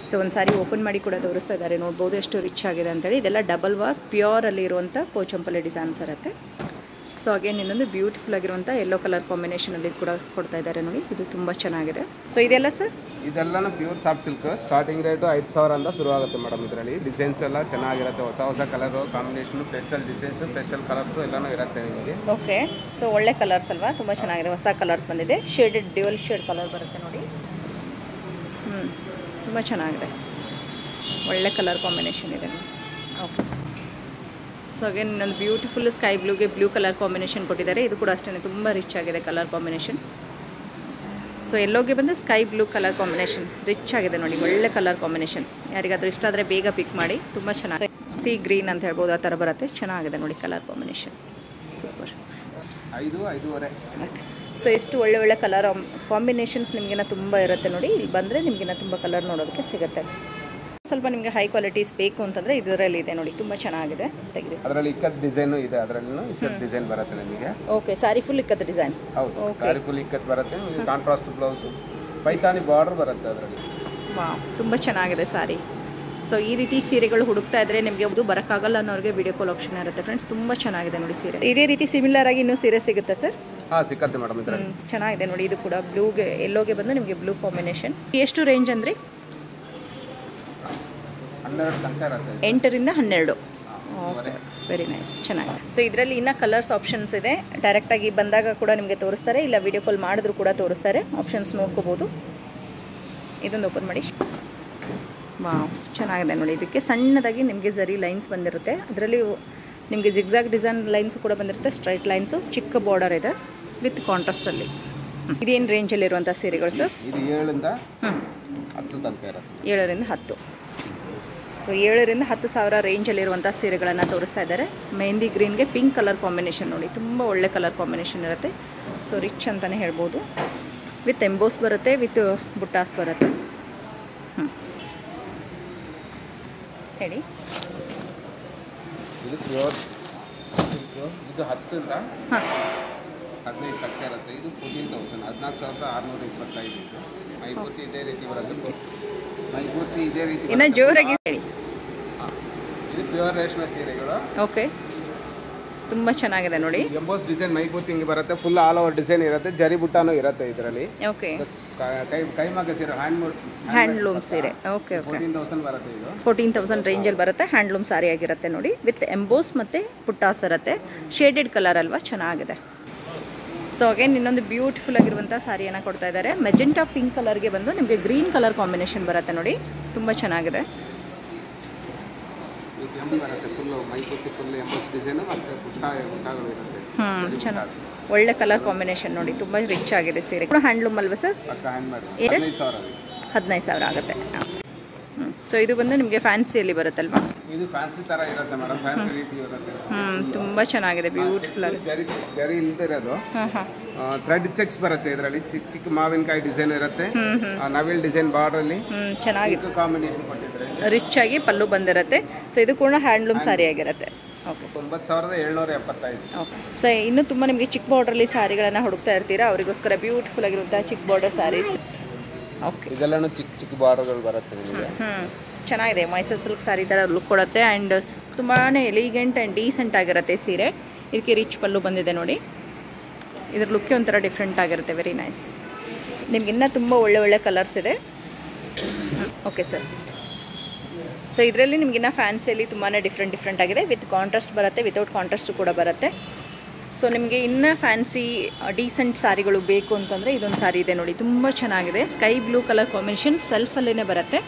Speaker 2: ಸೊ ಒಂದು ಸಾರಿ ಓಪನ್ ಮಾಡಿ ಕೂಡ ತೋರಿಸ್ತಾ ಇದ್ದಾರೆ, ನೋಡ್ಬೋದು ಎಷ್ಟು ರಿಚ್ ಆಗಿದೆ ಅಂತೇಳಿ. ಇದೆಲ್ಲ ಡಬಲ್ ವಾರ್ ಪ್ಯೂರಲ್ಲಿ ಇರುವಂಥ ಪೋಚಂಪಲ್ಲಿ ಡಿಸೈನ್ಸ್ ಇರುತ್ತೆ. ಸೊ ಅಗೇನ್ ಇನ್ನೊಂದು ಬ್ಯೂಟಿಫುಲ್ ಆಗಿರುವಂಥ ಯೆಲ್ಲೋ ಕಲರ್ ಕಾಂಬಿನೇಷನಲ್ಲಿ ಕೂಡ ಕೊಡ್ತಾ ಇದ್ದಾರೆ ನೋಡಿ. ಇದು ತುಂಬ ಚೆನ್ನಾಗಿದೆ. ಸೊ ಇದೆಲ್ಲ ಸರ್?
Speaker 3: ಇದೆಲ್ಲ pure soft silk. Starting rate 5,000 ಶುರು ಆಗುತ್ತೆ ಮೇಡಮ್. ಇದರಲ್ಲಿ ಡಿಸೈನ್ಸ್ ಎಲ್ಲ ಚೆನ್ನಾಗಿರುತ್ತೆ. ಹೊಸ ಹೊಸ colour combination, pastel designs, pastel colours ಎಲ್ಲನೂ ಇರುತ್ತೆ ನಿಮಗೆ.
Speaker 2: ಓಕೆ. ಸೊ ಒಳ್ಳೆ ಕಲರ್ಸ್ ಅಲ್ವಾ? ತುಂಬ ಚೆನ್ನಾಗಿದೆ. ಹೊಸ ಕಲರ್ಸ್ ಬಂದಿದೆ. ಶೇಡೆಡ್ ಡ್ಯುಯಲ್ ಶೇಡ್ ಕಲರ್ ಬರುತ್ತೆ ನೋಡಿ. ತುಂಬ ಚೆನ್ನಾಗಿದೆ. ಒಳ್ಳೆ ಕಲರ್ ಕಾಂಬಿನೇಷನ್ ಇದೆ. ಓಕೆ. ಸೊ ಅಗೇನ್ ಇನ್ನೊಂದು ಬ್ಯೂಟಿಫುಲ್ ಸ್ಕೈ ಬ್ಲೂಗೆ ಬ್ಲೂ ಕಲರ್ ಕಾಂಬಿನೇಷನ್ ಕೊಟ್ಟಿದ್ದಾರೆ. ಇದು ಕೂಡ ಅಷ್ಟೇ ತುಂಬ ರಿಚ್ ಆಗಿದೆ ಕಲರ್ ಕಾಂಬಿನೇಷನ್. ಸೊ ಎಲ್ಲೋಗೆ ಬಂದು sky blue colour combination rich ಆಗಿದೆ ನೋಡಿ. ಒಳ್ಳೆ ಕಲರ್ ಕಾಂಬಿನೇಷನ್. ಯಾರಿಗಾದರೂ ಇಷ್ಟ ಆದರೆ ಬೇಗ ಪಿಕ್ ಮಾಡಿ. ತುಂಬ ಚೆನ್ನಾಗಿ ಸೀ ಗ್ರೀನ್ ಅಂತ ಹೇಳ್ಬೋದು, ಆ ಥರ ಬರುತ್ತೆ. ಚೆನ್ನಾಗಿದೆ ನೋಡಿ ಕಲರ್ ಕಾಂಬಿನೇಷನ್. ಸೂಪರ್.
Speaker 3: 5,500.
Speaker 2: ಸೊ ಎಷ್ಟು ಒಳ್ಳೆ ಒಳ್ಳೆ ಕಲರ್ ಕಾಂಬಿನೇಷನ್ಸ್ ನಿಮಗಿನ್ನ ತುಂಬ ಇರುತ್ತೆ ನೋಡಿ. ಇಲ್ಲಿ ಬಂದರೆ ನಿಮಗಿನ್ನ ತುಂಬ ಕಲರ್ ನೋಡೋದಕ್ಕೆ ಸಿಗುತ್ತೆ. ಸ್ವಲ್ಪ ನಿಮಗೆ ಹೈ ಕ್ವಾಲಿಟೀಸ್ ಬೇಕು ಅಂತಂದರೆ ಇದರಲ್ಲಿ ಇದೆ ನೋಡಿ. ತುಂಬ ಚೆನ್ನಾಗಿದೆ. ತೆಗೆದು
Speaker 3: ಅದರಲ್ಲಿ ಇಕ್ಕತ್ ಡಿಸೈನು ಇದೆ. ಅದರಲ್ಲೂ ಇಕ್ಕತ್ ಡಿಸೈನ್ ಬರುತ್ತೆ ನಿಮಗೆ.
Speaker 2: ಓಕೆ. ಸಾರಿ ಫುಲ್ ಇಕ್ಕತ್ ಡಿಸೈನ್.
Speaker 3: ಹೌದು, ಸಾರಿ ಫುಲ್ ಇಕ್ಕತ್ ಬರುತ್ತೆ. ಕಾಂಟ್ರಾಸ್ಟ್ ಬ್ಲೌಸು, ಪೈತಾನಿ ಬಾರ್ಡರ್ ಬರುತ್ತೆ ಅದರಲ್ಲಿ.
Speaker 2: ತುಂಬ ಚೆನ್ನಾಗಿದೆ ಸಾರಿ. ಸೊ ಈ ರೀತಿ ಸೀರೆಗಳು ಹುಡುಕ್ತಾ ಇದ್ದರೆ ನಿಮಗೆ ಅದು ಬರೋಕ್ಕಾಗಲ್ಲ ಅನ್ನೋರಿಗೆ ವಿಡಿಯೋ ಕಾಲ್ ಆಪ್ಷನ್ ಇರುತ್ತೆ ಫ್ರೆಂಡ್ಸ್. ತುಂಬ ಚೆನ್ನಾಗಿದೆ ನೋಡಿ ಸೀರೆ. ಇದೇ ರೀತಿ ಸಿಮಿಲರ್ ಆಗಿ ಇನ್ನೂ ಸೀರೆ ಸಿಗುತ್ತೆ ಸರ್?
Speaker 3: ಹಾಂ, ಸಿಕ್ಕತ್ತೆ ಮೇಡಮ್ ಇದರಲ್ಲಿ.
Speaker 2: ಚೆನ್ನಾಗಿದೆ ನೋಡಿ. ಇದು ಕೂಡ ಬ್ಲೂಗೆ ಎಲ್ಲೋಗೆ ಬಂದು ನಿಮಗೆ ಬ್ಲೂ ಕಾಂಬಿನೇಷನ್. ಎಷ್ಟು ರೇಂಜ್ ಅಂದರೆ?
Speaker 3: 12 ತನಕ ಇರುತ್ತೆ.
Speaker 2: 8ರಿಂದ 12. Okay, very nice. ಚೆನ್ನಾಗಿದೆ. ಸೊ ಇದರಲ್ಲಿ ಇನ್ನೂ ಕಲರ್ಸ್ ಆಪ್ಷನ್ಸ್ ಇದೆ. ಡೈರೆಕ್ಟಾಗಿ ಬಂದಾಗ ಕೂಡ ನಿಮಗೆ ತೋರಿಸ್ತಾರೆ, ಇಲ್ಲ ವಿಡಿಯೋ ಕಾಲ್ ಮಾಡಿದ್ರು ಕೂಡ ತೋರಿಸ್ತಾರೆ. ಆಪ್ಷನ್ಸ್ ನೋಡ್ಕೋಬೋದು. ಇದೊಂದು ಓಪನ್ ಮಾಡಿ. ವಾವ್, ಚೆನ್ನಾಗಿದೆ ನೋಡಿ. ಇದಕ್ಕೆ ಸಣ್ಣದಾಗಿ ನಿಮಗೆ ಜರಿ ಲೈನ್ಸ್ ಬಂದಿರುತ್ತೆ. ಅದರಲ್ಲಿ ನಿಮಗೆ ಜಿಗ್ಜಾಗ್ ಡಿಸೈನ್ ಲೈನ್ಸು ಕೂಡ ಬಂದಿರುತ್ತೆ, ಸ್ಟ್ರೈಟ್ ಲೈನ್ಸು, ಚಿಕ್ಕ ಬಾರ್ಡರ್ ಇದೆ ವಿತ್ ಕಾಂಟ್ರಾಸ್ಟಲ್ಲಿ. ಇದೇನು ರೇಂಜಲ್ಲಿರುವಂಥ ಸೀರೆಗಳು ಸರ್?
Speaker 3: ಇದು 7ರಿಂದ 10 ತನಕ ಇರುತ್ತೆ.
Speaker 2: 7ರಿಂದ 10. ಸೊ 7ರಿಂದ 10 ಸಾವಿರ ರೇಂಜಲ್ಲಿರುವಂಥ ಸೀರೆಗಳನ್ನು ತೋರಿಸ್ತಾ ಇದ್ದಾರೆ. ಮೆಹಂದಿ ಗ್ರೀನ್ಗೆ ಪಿಂಕ್ ಕಲರ್ ಕಾಂಬಿನೇಷನ್ ನೋಡಿ, ತುಂಬ ಒಳ್ಳೆ ಕಲರ್ ಕಾಂಬಿನೇಷನ್ ಇರುತ್ತೆ. ಸೊ ರಿಚ್ ಅಂತಲೇ ಹೇಳ್ಬೋದು. ವಿತ್ ಎಂಬೋಸ್ ಬರುತ್ತೆ, ವಿತ್ ಬುಟ್ಟಾಸ್ ಬರುತ್ತೆ. ಹೇಳಿ.
Speaker 3: ಇದು ಪ್ಯೂರ್, ಇದು 10ರಿಂದ 15 ತನಕ ಇರುತ್ತೆ. ಇದು 14,000, 14,625. ಮೈಬೂತಿ ಇದೇ ರೀತಿ ಬರುತ್ತೆ. ಮೈಬೂತಿ ಇದೇ ರೀತಿ
Speaker 2: ಇನ್ನು ಜೋರಾಗಿ ಹೇಳಿ.
Speaker 3: ಇದು ಪ್ಯೂರ್ ರೇಷ್ಮೆ ಸೀರೆಗಳು.
Speaker 2: ಓಕೆ, ತುಂಬ ಚೆನ್ನಾಗಿದೆ ನೋಡಿ.
Speaker 3: ಎಂಬೋಸ್ ಡಿಸೈನ್ ಮೈಬೂತಿ ಹಿಂಗೆ ಬರುತ್ತೆ. ಫುಲ್ ಆಲ್ ಓವರ್ ಡಿಸೈನ್ ಇರುತ್ತೆ. ಜರಿ ಬುಟ್ಟಾನು ಇರುತ್ತೆ ಇದರಲ್ಲಿ.
Speaker 2: ಓಕೆ,
Speaker 3: ಕೈಮಗ್ಗ ಸೀರೆ,
Speaker 2: ಹ್ಯಾಂಡ್ಲೂಮ್ ಸೀರೆ. ಓಕೆ ಓಕೆ,
Speaker 3: 14,000 ಬರುತ್ತೆ. ಇದು
Speaker 2: 14,000 ರೇಂಜಲ್ಲಿ ಬರುತ್ತೆ. ಹ್ಯಾಂಡ್ಲೂಮ್ ಸಾರಿ ಆಗಿರುತ್ತೆ ನೋಡಿ, ವಿತ್ ಎಂಬೋಸ್ ಮತ್ತು ಪುಟ್ಟಾಸ್ ಇರುತ್ತೆ. ಶೇಡೆಡ್ ಕಲರ್ ಅಲ್ವಾ, ಚೆನ್ನಾಗಿದೆ. ಸೊ ಅಗೇನ್ ಇನ್ನೊಂದು ಬ್ಯೂಟಿಫುಲ್ ಆಗಿರುವಂಥ ಸಾರಿಯನ್ನು ಕೊಡ್ತಾ ಇದ್ದಾರೆ. ಮೆಜೆಂಟಾ ಪಿಂಕ್ ಕಲರ್ಗೆ ಬಂದು ನಿಮಗೆ ಗ್ರೀನ್ ಕಲರ್ ಕಾಂಬಿನೇಷನ್ ಬರುತ್ತೆ ನೋಡಿ, ತುಂಬ ಚೆನ್ನಾಗಿದೆ.
Speaker 3: ಬರುತ್ತೆ ಫುಲ್ ಮೈಬೂತಿ, ಫುಲ್ ಎಂಬೋಸ್ ಡಿಸೈನ್ ಮತ್ತು ಬುಟ್ಟಾಗಳು ಇರುತ್ತೆ.
Speaker 2: ಚೆನ್ನಾಗಿ ಒಳ್ಳೆ ಕಲರ್ ಕಾಂಬಿನೇಷನ್ ನೋಡಿ, ತುಂಬ ರಿಚ್ ಆಗಿದೆ ಸೀರೆ. ಕೂಡ ಹ್ಯಾಂಡ್ಲೂಮ್ ಅಲ್ವಾ ಸರ್? 15,000 ಆಗುತ್ತೆ. ಸೊ ಇದು ಬಂದು ನಿಮಗೆ ಫ್ಯಾನ್ಸಿಯಲ್ಲಿ ಬರುತ್ತಲ್ವಾ?
Speaker 3: ಇದು ಫ್ಯಾನ್ಸಿ ತರ ಇರುತ್ತೆ ಮೇಡಮ್, ಫ್ಯಾನ್ಸಿ ರೀತಿ ಇರುತ್ತೆ.
Speaker 2: ತುಂಬ ಚೆನ್ನಾಗಿದೆ, ಬ್ಯೂಟಿಫುಲ್ ಆಗಿದೆ.
Speaker 3: ಜರಿ ಇಲ್ದಿರೋದು ಥ್ರೆಡ್ ಚೆಕ್ಸ್ ಬರುತ್ತೆ ಇದರಲ್ಲಿ. ಚಿಕ್ಕ ಚಿಕ್ಕ ಮಾವಿನಕಾಯಿ ಡಿಸೈನ್ ಇರುತ್ತೆ, ನವಿಲ್ ಡಿಸೈನ್ ಬಾರ್ಡರ್ ಅಲ್ಲಿ. ಚೆನ್ನಾಗಿದೆ, ಕಾಂಬಿನೇಷನ್ ಕೊಟ್ಟಿದ್ದಾರೆ.
Speaker 2: ರಿಚ್ ಆಗಿ ಪಲ್ಲು ಬಂದಿರುತ್ತೆ. ಸೊ ಇದು ಕೂಡ ಹ್ಯಾಂಡ್ಲೂಮ್ ಸಾರಿ ಆಗಿರುತ್ತೆ. ಓಕೆ,
Speaker 3: 9,775.
Speaker 2: ಓಕೆ. ಸೊ ಇನ್ನೂ ತುಂಬ ನಿಮಗೆ ಚಿಕ್ಕ ಬಾರ್ಡ್ರಲ್ಲಿ ಸಾರಿಗಳನ್ನು ಹುಡುಕ್ತಾ ಇರ್ತೀರಾ, ಅವರಿಗೋಸ್ಕರ ಬ್ಯೂಟಿಫುಲ್ ಆಗಿರುವಂಥ ಚಿಕ್ಕ ಬಾರ್ಡರ್ ಸಾರೀಸ್. ಓಕೆ,
Speaker 3: ಇದೆಲ್ಲನೂ ಚಿಕ್ಕ ಚಿಕ್ಕ ಬಾರ್ಡರ್ಗಳು ಬರುತ್ತೆ ನಿಮಗೆ.
Speaker 2: ಚೆನ್ನಾಗಿದೆ. ಮೈಸೂರು ಸಿಲ್ಕ್ ಸಾರಿ ಥರ ಲುಕ್ ಕೊಡುತ್ತೆ ಆ್ಯಂಡ್ ತುಂಬಾ ಎಲಿಗೆಂಟ್ ಆ್ಯಂಡ್ ಡೀಸೆಂಟ್ ಆಗಿರುತ್ತೆ ಸೀರೆ. ಇದಕ್ಕೆ ರಿಚ್ ಪಲ್ಲು ಬಂದಿದೆ ನೋಡಿ. ಇದ್ರ ಲುಕ್ಕೇ ಒಂಥರ ಡಿಫ್ರೆಂಟ್ ಆಗಿರುತ್ತೆ, ವೆರಿ ನೈಸ್. ನಿಮ್ಗೆ ಇನ್ನೂ ತುಂಬ ಒಳ್ಳೆ ಕಲರ್ಸ್ ಇದೆ. Okay sir. ಸೊ ಇದರಲ್ಲಿ ನಿಮಗಿನ್ನ ಫ್ಯಾನ್ಸಿಯಲ್ಲಿ ತುಂಬಾ ಡಿಫ್ರೆಂಟ್ ಆಗಿದೆ. ವಿತ್ ಕಾಂಟ್ರಾಸ್ಟ್ ಬರುತ್ತೆ, ವಿತೌಟ್ ಕಾಂಟ್ರಾಸ್ಟು ಕೂಡ ಬರುತ್ತೆ. ಸೊ ನಿಮಗೆ ಇನ್ನೂ ಫ್ಯಾನ್ಸಿ ಡೀಸೆಂಟ್ ಸಾರಿಗಳು ಬೇಕು ಅಂತಂದರೆ ಇದೊಂದು ಸಾರಿ ಇದೆ ನೋಡಿ, ತುಂಬ ಚೆನ್ನಾಗಿದೆ. ಸ್ಕೈ ಬ್ಲೂ ಕಲರ್ ಕಾಂಬಿನೇಷನ್, ಸೆಲ್ಫಲ್ಲೇ ಬರುತ್ತೆ.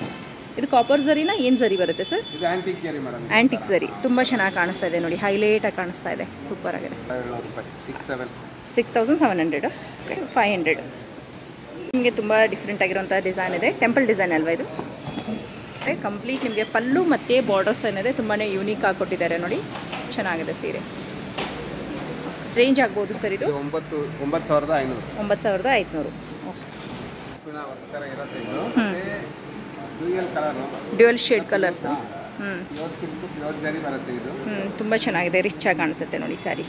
Speaker 2: ಇದು ಕಾಪರ್ ಜರಿನಾ ಏನು ಜರಿ ಬರುತ್ತೆ ಸರ್?
Speaker 3: ಇದು ಆಂಟಿಕ್ ಜರಿ ಮೇಡಮ್.
Speaker 2: ಆಂಟಿಕ್ ಜರಿ, ತುಂಬ ಚೆನ್ನಾಗಿ ಕಾಣಿಸ್ತಾ ಇದೆ ನೋಡಿ, ಹೈಲೈಟಾಗಿ ಕಾಣಿಸ್ತಾ ಇದೆ, ಸೂಪರ್ ಆಗಿದೆ. 6,700, 500. ನಿಮಗೆ ತುಂಬ ಡಿಫ್ರೆಂಟ್ ಆಗಿರುವಂಥ ಡಿಸೈನ್ ಇದೆ. ಟೆಂಪಲ್ ಡಿಸೈನ್ ಅಲ್ವಾ ಇದು? ಕಂಪ್ಲೀಟ್ ನಿಮಗೆ ಪಲ್ಲು ಮತ್ತು ಬಾರ್ಡರ್ಸ್ ಏನಿದೆ ತುಂಬಾ ಯೂನಿಕ್ ಆಗಿ ಕೊಟ್ಟಿದ್ದಾರೆ ನೋಡಿ, ಚೆನ್ನಾಗಿದೆ ಸೀರೆ. ರೇಂಜ್ ಆಗ್ಬೋದು ಸರ್ ಇದು?
Speaker 3: 9,500.
Speaker 2: 9,500. Dual shade colours. ತುಂಬ ಚೆನ್ನಾಗಿದೆ, ರಿಚ್ ಆಗಿ ಕಾಣಿಸುತ್ತೆ ನೋಡಿ ಸ್ಯಾರಿ.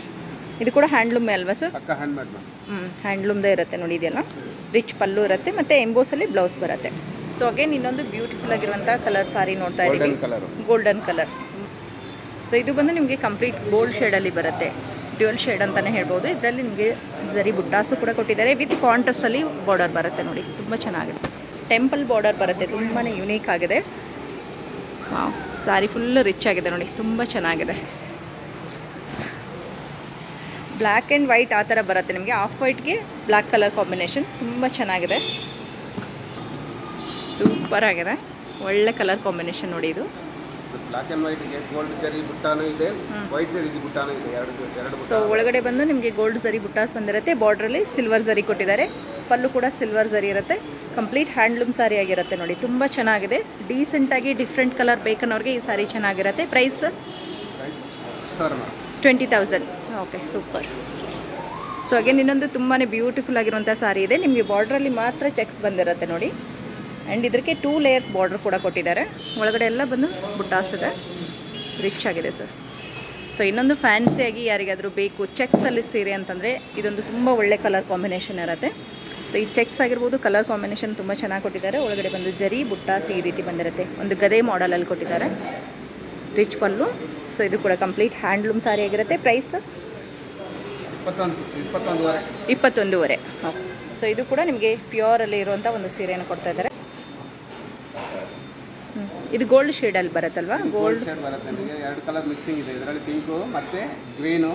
Speaker 2: ಇದು ಕೂಡ ಹ್ಯಾಂಡ್ಲೂಮೇ ಅಲ್ವಾ ಸರ್? ಹ್ಯಾಂಡ್ಲೂಮ್ದೇ ಇರುತ್ತೆ ನೋಡಿ. ಇದೆಲ್ಲ ರಿಚ್ ಪಲ್ಲು ಇರುತ್ತೆ ಮತ್ತು ಎಂಬೋಸಲ್ಲಿ ಬ್ಲೌಸ್ ಬರುತ್ತೆ. ಸೊ ಅಗೇನ್ ಇನ್ನೊಂದು ಬ್ಯೂಟಿಫುಲ್ ಆಗಿರುವಂಥ ಕಲರ್ ಸಾರಿ ನೋಡ್ತಾ ಇದ್ದೀವಿ, ಗೋಲ್ಡನ್ ಕಲರ್. ಸೊ ಇದು ಬಂದು ನಿಮಗೆ ಕಂಪ್ಲೀಟ್ ಗೋಲ್ಡ್ ಶೇಡಲ್ಲಿ ಬರುತ್ತೆ, ಡ್ಯುಯಲ್ ಶೇಡ್ ಅಂತಲೇ ಹೇಳ್ಬೋದು. ಇದರಲ್ಲಿ ನಿಮಗೆ ಜರಿ ಬುಟ್ಟಾಸು ಕೂಡ ಕೊಟ್ಟಿದ್ದಾರೆ, ವಿತ್ ಕಾಂಟ್ರಾಸ್ಟಲ್ಲಿ ಬಾರ್ಡರ್ ಬರುತ್ತೆ ನೋಡಿ, ತುಂಬ ಚೆನ್ನಾಗಿದೆ. ಟೆಂಪಲ್ ಬಾರ್ಡರ್ ಬರುತ್ತೆ, ತುಂಬಾ ಯುನೀಕ್ ಆಗಿದೆ. ಸಾರಿ ಫುಲ್ ರಿಚ್ ಆಗಿದೆ ನೋಡಿ, ತುಂಬ ಚೆನ್ನಾಗಿದೆ. ಬ್ಲ್ಯಾಕ್ ಆ್ಯಂಡ್ ವೈಟ್ ಆ ಥರ ಬರುತ್ತೆ ನಿಮಗೆ, ಆಫ್ ವೈಟ್ಗೆ ಬ್ಲ್ಯಾಕ್ ಕಲರ್ ಕಾಂಬಿನೇಷನ್, ತುಂಬ ಚೆನ್ನಾಗಿದೆ, ಸೂಪರ್ ಆಗಿದೆ. ಒಳ್ಳೆ ಕಲರ್ ಕಾಂಬಿನೇಷನ್ ನೋಡಿ. ಇದು
Speaker 3: ಬ್ಲ್ಯಾಕ್ ಆ್ಯಂಡ್ ವೈಟ್ಗೆ ಗೋಲ್ಡ್ ಜರಿ ಬುಟ್ಟಾನು ಇದೆ, ವೈಟ್ ಜರಿ ಬುಟ್ಟಾನು ಇದೆ, ಎರಡು.
Speaker 2: ಸೊ ಒಳಗಡೆ ಬಂದು ನಿಮಗೆ ಗೋಲ್ಡ್ ಜರಿ ಬುಟ್ಟಾಸ್ ಬಂದಿರುತ್ತೆ, ಬಾರ್ಡ್ರಲ್ಲಿ ಸಿಲ್ವರ್ ಜರಿ ಕೊಟ್ಟಿದ್ದಾರೆ, ಪಲ್ಲು ಕೂಡ ಸಿಲ್ವರ್ ಜರಿ ಇರುತ್ತೆ. ಕಂಪ್ಲೀಟ್ ಹ್ಯಾಂಡ್ಲೂಮ್ ಸಾರಿ ಆಗಿರುತ್ತೆ ನೋಡಿ, ತುಂಬ ಚೆನ್ನಾಗಿದೆ. ಡೀಸೆಂಟಾಗಿ ಡಿಫ್ರೆಂಟ್ ಕಲರ್ ಬೇಕನ್ನೋರಿಗೆ ಈ ಸಾರಿ ಚೆನ್ನಾಗಿರುತ್ತೆ. Price 20,000. Okay, super. So again ಇನ್ನೊಂದು ತುಂಬಾ ಬ್ಯೂಟಿಫುಲ್ ಆಗಿರುವಂಥ ಸಾರಿ ಇದೆ. ನಿಮಗೆ ಬಾರ್ಡ್ರಲ್ಲಿ ಮಾತ್ರ ಚೆಕ್ಸ್ ಬಂದಿರುತ್ತೆ ನೋಡಿ, ಆ್ಯಂಡ್ ಇದಕ್ಕೆ 2 ಲೇಯರ್ಸ್ ಬಾರ್ಡರ್ ಕೂಡ ಕೊಟ್ಟಿದ್ದಾರೆ. ಒಳಗಡೆ ಎಲ್ಲ ಬಂದು ಬುಟ್ಟಾಸ್ ಇದೆ, ರಿಚ್ ಆಗಿದೆ ಸರ್. ಸೊ ಇನ್ನೊಂದು ಫ್ಯಾನ್ಸಿಯಾಗಿ ಯಾರಿಗಾದರೂ ಬೇಕು ಚೆಕ್ಸಲ್ಲಿ ಸೀರೆ ಅಂತಂದರೆ ಇದೊಂದು ತುಂಬ ಒಳ್ಳೆ ಕಲರ್ ಕಾಂಬಿನೇಷನ್ ಇರುತ್ತೆ. ಸೊ ಈ ಚೆಕ್ಸ್ ಆಗಿರ್ಬೋದು, ಕಲರ್ ಕಾಂಬಿನೇಷನ್ ತುಂಬ ಚೆನ್ನಾಗಿ ಕೊಟ್ಟಿದ್ದಾರೆ. ಒಳಗಡೆ ಬಂದು ಜರಿ ಬುಟ್ಟಾಸ್ ಈ ರೀತಿ ಬಂದಿರುತ್ತೆ, ಒಂದು ಗದೆ ಮಾಡಲಲ್ಲಿ ಕೊಟ್ಟಿದ್ದಾರೆ, ರಿಚ್ ಪಲ್ಲು. ಸೊ ಇದು ಕೂಡ ಕಂಪ್ಲೀಟ್ ಹ್ಯಾಂಡ್ಲೂಮ್ ಸಾರಿ ಆಗಿರುತ್ತೆ. ಪ್ರೈಸ್ 21,500. ಓಕೆ. ಸೊ ಇದು ಕೂಡ ನಿಮಗೆ ಪ್ಯೂರಲ್ಲಿ ಇರುವಂಥ ಒಂದು ಸೀರೆಯನ್ನು ಕೊಡ್ತಾ ಇದ್ದಾರೆ. ಇದು ಗೋಲ್ಡ್ ಶೇಡಲ್ಲಿ ಬರುತ್ತಲ್ವಾ? ಗೋಲ್ಡ್
Speaker 3: ಶೇಡ್ ಬರುತ್ತೆ ನಿಮಗೆ, 2 ಕಲರ್ ಮಿಕ್ಸಿಂಗ್ ಇದೆ ಇದರಲ್ಲಿ, ಪಿಂಕು ಮತ್ತು green,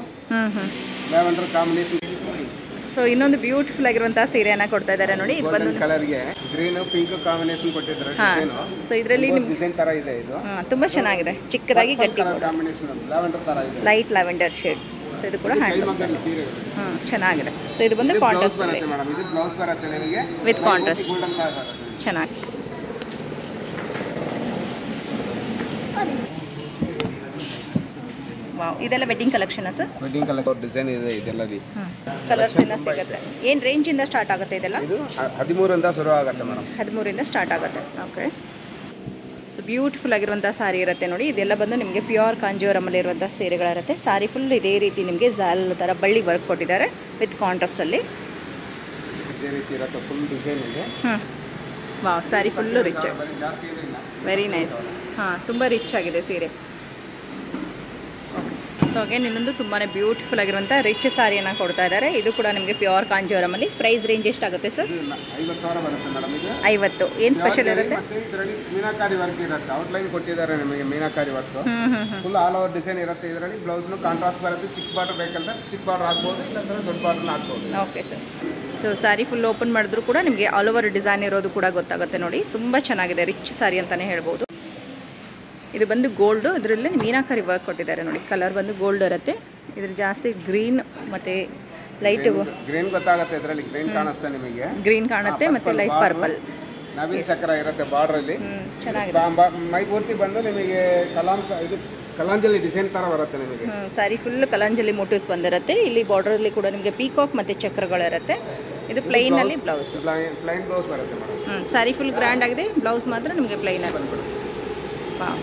Speaker 3: lavender combination.
Speaker 2: So so ಇನ್ನೊಂದು ಬ್ಯೂಟಿಫುಲ್ ಆಗಿರುವಂತಹ ಸೀರೆಯನ್ನ ಕೊಡ್ತಾ ಇದ್ದಾರೆ ನೋಡಿ. ಇದು ಬಂದು
Speaker 3: ಕಲರ್ಗೆ ಗ್ರೀನ್ ಪಿಂಕ್ ಕಾಂಬಿನೇಷನ್ ಕೊಟ್ಟಿದ್ದಾರೆ.
Speaker 2: ಸೊ ಇದರಲ್ಲಿ
Speaker 3: ಡಿಸೈನ್ ತರ ಇದೆ ಇದು.
Speaker 2: ತುಂಬಾ ಚೆನ್ನಾಗಿದೆ, ಚಿಕ್ಕದಾಗಿ ಗಟ್ಟಿ
Speaker 3: ಕಾಂಬಿನೇಷನ್ ಲ್ಯಾವೆಂಡರ್ ತರ ಇದೆ,
Speaker 2: ಲೈಟ್ ಲ್ಯಾವೆಂಡರ್ ಶೇಡ್. ಸೊ ಇದು ಕೂಡ ಹ್ಯಾಂಡ್ ಚೆನ್ನಾಗಿದೆ. ಸೊ ಇದು ಬಂದು ಕಾಂಟ್ರಾಸ್ಟ್ ಅಲ್ಲಿ
Speaker 3: ಮೇಡಮ್. ಇದು ಬ್ಲೌಸ್ ಬರುತ್ತೆ ನಿಮಗೆ
Speaker 2: ವಿತ್ ಕಾಂಟ್ರಾಸ್ಟ್, ಚೆನ್ನಾಗಿ. ವಾವ್, ಇದೆಲ್ಲ wedding collection sir?
Speaker 3: Wedding collection design ಇದೆ ಇದೆಲ್ಲ.
Speaker 2: ಕಲರ್ಸ್ ಎಲ್ಲ ಸಿಗುತ್ತೆ. ಏನು ರೇಂಜ್ ಇಂದ ಸ್ಟಾರ್ಟ್ ಆಗುತ್ತೆ ಇದೆಲ್ಲ?
Speaker 3: ಇದು 13 ರಿಂದ ಶುರು ಆಗುತ್ತೆ ಮೇಡಮ್.
Speaker 2: 13 ರಿಂದ ಸ್ಟಾರ್ಟ್ ಆಗುತ್ತೆ. ಓಕೆ. ಸೊ ಬ್ಯೂಟಿಫುಲ್ ಆಗಿರುವಂಥ ಸಾರಿ ಇರುತ್ತೆ ನೋಡಿ. ಇದೆಲ್ಲ ಬಂದು ನಿಮಗೆ ಪ್ಯೂರ್ ಕಾಂಜೀವರಮಲ್ಲಿ ಇರುವಂಥ ಸೀರೆಗಳಿರುತ್ತೆ. ಸಾರಿ ಫುಲ್ ಇದೇ ರೀತಿ ನಿಮಗೆ ಜಾಲ್ ಥರ ಬಳ್ಳಿ ವರ್ಕ್ ಕೊಟ್ಟಿದ್ದಾರೆ ವಿತ್ ಕಾಂಟ್ರಾಸ್ಟಲ್ಲಿ.
Speaker 3: ಇದೇ ರೀತಿ ಇರುತ್ತೆ, ಫುಲ್ ಡಿಸೈನ್ ಇದೆ.
Speaker 2: ವಾವ್, ಸಾರಿ ಫುಲ್ಲು ರಿಚ್, ವೆರಿ ನೈಸ್. ತುಂಬ ರಿಚ್ ಆಗಿದೆ ಸೀರೆ. ಓಕೆ. ಸೊ ಅಗೇನ್ ಇನ್ನೊಂದು ತುಂಬಾ ಬ್ಯೂಟಿಫುಲ್ ಆಗಿರುವಂಥ ರಿಚ್ ಸಾರಿಯನ್ನು ಕೊಡ್ತಾ ಇದ್ದಾರೆ. ಇದು ಕೂಡ ನಿಮಗೆ ಪ್ಯೂರ್ ಕಾಂಜೀವರಮಲ್ಲಿ. ಪ್ರೈಸ್ ರೇಂಜ್ ಎಷ್ಟಾಗುತ್ತೆ ಸರ್?
Speaker 3: 50,000 ಬರುತ್ತೆ ಮೇಡಮ್. ಇದು
Speaker 2: 50. ಏನು ಸ್ಪೆಷಲ್ ಇರುತ್ತೆ?
Speaker 3: ಇದರಲ್ಲಿ ಮೀನಾಕಾರಿ ವರ್ಕ್ ಇರುತ್ತೆ, ಔಟ್ಲೈನ್ ಕೊಟ್ಟಿದ್ದಾರೆ ನಿಮಗೆ meenakari work. Full all over design ಇರುತ್ತೆ. ಇದರಲ್ಲಿ ಬ್ಲೌಸ್ನು ಕಾಂಟ್ರಾಸ್ಟ್ ಬರುತ್ತೆ. ಚಿಕ್ಕ ಬಾರ್ಡರ್ ಬೇಕಂದ್ರೆ ಚಿಕ್ಕ ಬಾರ್ಡರ್ ಹಾಕ್ಬೋದು, ಇಲ್ಲಾಂದ್ರೆ ದೊಡ್ಡ ಬಾರ್ಡರ್ ಹಾಕ್ಬೋದು.
Speaker 2: Okay sir. So sari full open ಮಾಡಿದ್ರು ಕೂಡ ನಿಮಗೆ ಆಲ್ ಓವರ್ ಡಿಸೈನ್ ಇರೋದು ಕೂಡ ಗೊತ್ತಾಗುತ್ತೆ ನೋಡಿ. ತುಂಬ ಚೆನ್ನಾಗಿದೆ, ರಿಚ್ ಸ್ಯಾರಿ ಅಂತಲೇ ಹೇಳ್ಬೋದು. ಇದು ಬಂದು ಗೋಲ್ಡು, ಇದರಲ್ಲಿ ಮೀನಾಕಾರಿ ವರ್ಕ್ ಕೊಟ್ಟಿದ್ದಾರೆ ನೋಡಿ. ಕಲರ್ ಬಂದು ಗೋಲ್ಡ್ ಇರುತ್ತೆ. ಇದ್ರ ಜಾಸ್ತಿ ಗ್ರೀನ್ ಮತ್ತು ಲೈಟ್
Speaker 3: ಗ್ರೀನ್ ಗೊತ್ತಾಗುತ್ತೆ. ಇದರಲ್ಲಿ ಗ್ರೀನ್ ಕಾಣಿಸ್ತಾ ನಿಮಗೆ,
Speaker 2: ಗ್ರೀನ್ ಕಾಣುತ್ತೆ ಮತ್ತು ಲೈಟ್ ಪರ್ಪಲ್
Speaker 3: ನವೀನ್ ಚಕ್ರ ಇರುತ್ತೆ ಬಾರ್ಡ್ರಲ್ಲಿ.
Speaker 2: ಚೆನ್ನಾಗಿದೆ.
Speaker 3: ಮೈ ಪೂರ್ತಿ ಬಂದು ನಿಮಗೆ ಇದು ಕಲಾಂಜಲಿ ಡಿಸೈನ್ ಥರ ಬರುತ್ತೆ ನಿಮಗೆ.
Speaker 2: ಸಾರಿ ಫುಲ್ ಕಲಾಂಜಲಿ ಮೋಟಿವ್ಸ್ ಬಂದಿರುತ್ತೆ. ಇಲ್ಲಿ ಬಾರ್ಡರಲ್ಲಿ ಕೂಡ ನಿಮಗೆ ಪೀಕಾಕ್ ಮತ್ತು ಚಕ್ರಗಳಿರುತ್ತೆ. ಇದು ಪ್ಲೈನಲ್ಲಿ ಬ್ಲೌಸ್,
Speaker 3: ಪ್ಲೈನ್ ಬ್ಲೌಸ್ ಬರುತ್ತೆ ಮೇಡಮ್.
Speaker 2: ಸಾರಿ ಫುಲ್ ಗ್ರ್ಯಾಂಡ್ ಆಗಿದೆ, ಬ್ಲೌಸ್ ಮಾತ್ರ ನಿಮಗೆ ಪ್ಲೈನ್ ಆಗಿ ಬಂದ್ಬಿಡುತ್ತೆ. ವಾವ್.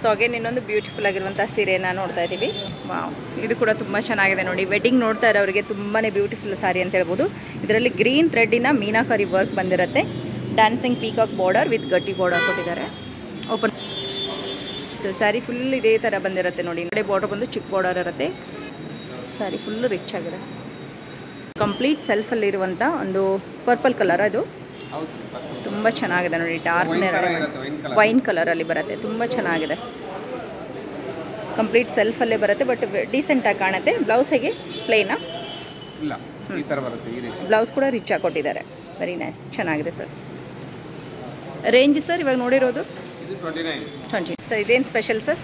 Speaker 2: ಸೊ ಅಗೇನ್ ಇನ್ನೊಂದು ಬ್ಯೂಟಿಫುಲ್ ಆಗಿರುವಂಥ ಸೀರೆಯನ್ನು ನೋಡ್ತಾ ಇದ್ದೀವಿ. ವಾವ್, ಇದು ಕೂಡ ತುಂಬ ಚೆನ್ನಾಗಿದೆ ನೋಡಿ. ವೆಡ್ಡಿಂಗ್ ನೋಡ್ತಾ ಇರೋರಿಗೆ ತುಂಬಾ ಬ್ಯೂಟಿಫುಲ್ ಸಾರಿ ಅಂತ ಹೇಳ್ಬೋದು. ಇದರಲ್ಲಿ ಗ್ರೀನ್ ಥ್ರೆಡ್ಡಿನ ಮೀನಾಕಾರಿ ವರ್ಕ್ ಬಂದಿರುತ್ತೆ. ಡ್ಯಾನ್ಸಿಂಗ್ ಪೀಕಾಕ್ ಬಾರ್ಡರ್ ವಿತ್ ಗಟ್ಟಿ ಬಾರ್ಡರ್ ಕೊಟ್ಟಿದ್ದಾರೆ. ಓಪನ್. ಸೊ ಸ್ಯಾರಿ ಫುಲ್ ಇದೇ ಥರ ಬಂದಿರುತ್ತೆ ನೋಡಿ. ಕಡೆ ಬಾರ್ಡರ್ ಬಂದು ಚಿಕ್ಕ ಬಾರ್ಡರ್ ಇರುತ್ತೆ. ಸ್ಯಾರಿ ಫುಲ್ಲು ರಿಚ್ ಆಗಿದೆ. ಕಂಪ್ಲೀಟ್ ಸೆಲ್ಫಲ್ಲಿರುವಂಥ ಒಂದು ಪರ್ಪಲ್ ಕಲರ್, ಅದು ತುಂಬ ಚೆನ್ನಾಗಿದೆ ನೋಡಿ. ಡಾರ್ಕ್ ವೈನ್ ಕಲರಲ್ಲಿ ಬರುತ್ತೆ, ತುಂಬ ಚೆನ್ನಾಗಿದೆ. ಕಂಪ್ಲೀಟ್ ಸೆಲ್ಫಲ್ಲೇ ಬರುತ್ತೆ, ಬಟ್ ಡೀಸೆಂಟಾಗಿ ಕಾಣುತ್ತೆ. ಬ್ಲೌಸ್ ಹೇಗೆ ಪ್ಲೇನಾ?
Speaker 3: ಇಲ್ಲ, ಈ ಥರ ಬರುತ್ತೆ. ಈ ರೀತಿ
Speaker 2: ಬ್ಲೌಸ್ ಕೂಡ ರಿಚ್ ಆಗಿ ಕೊಟ್ಟಿದ್ದಾರೆ. ವೆರಿ ನೈಸ್, ಚೆನ್ನಾಗಿದೆ ಸರ್. ರೇಂಜ್ ಸರ್ ಇವಾಗ ನೋಡಿರೋದು?
Speaker 3: ಇದು 29.
Speaker 2: ಸರ್ ಇದೇನು ಸ್ಪೆಷಲ್ ಸರ್?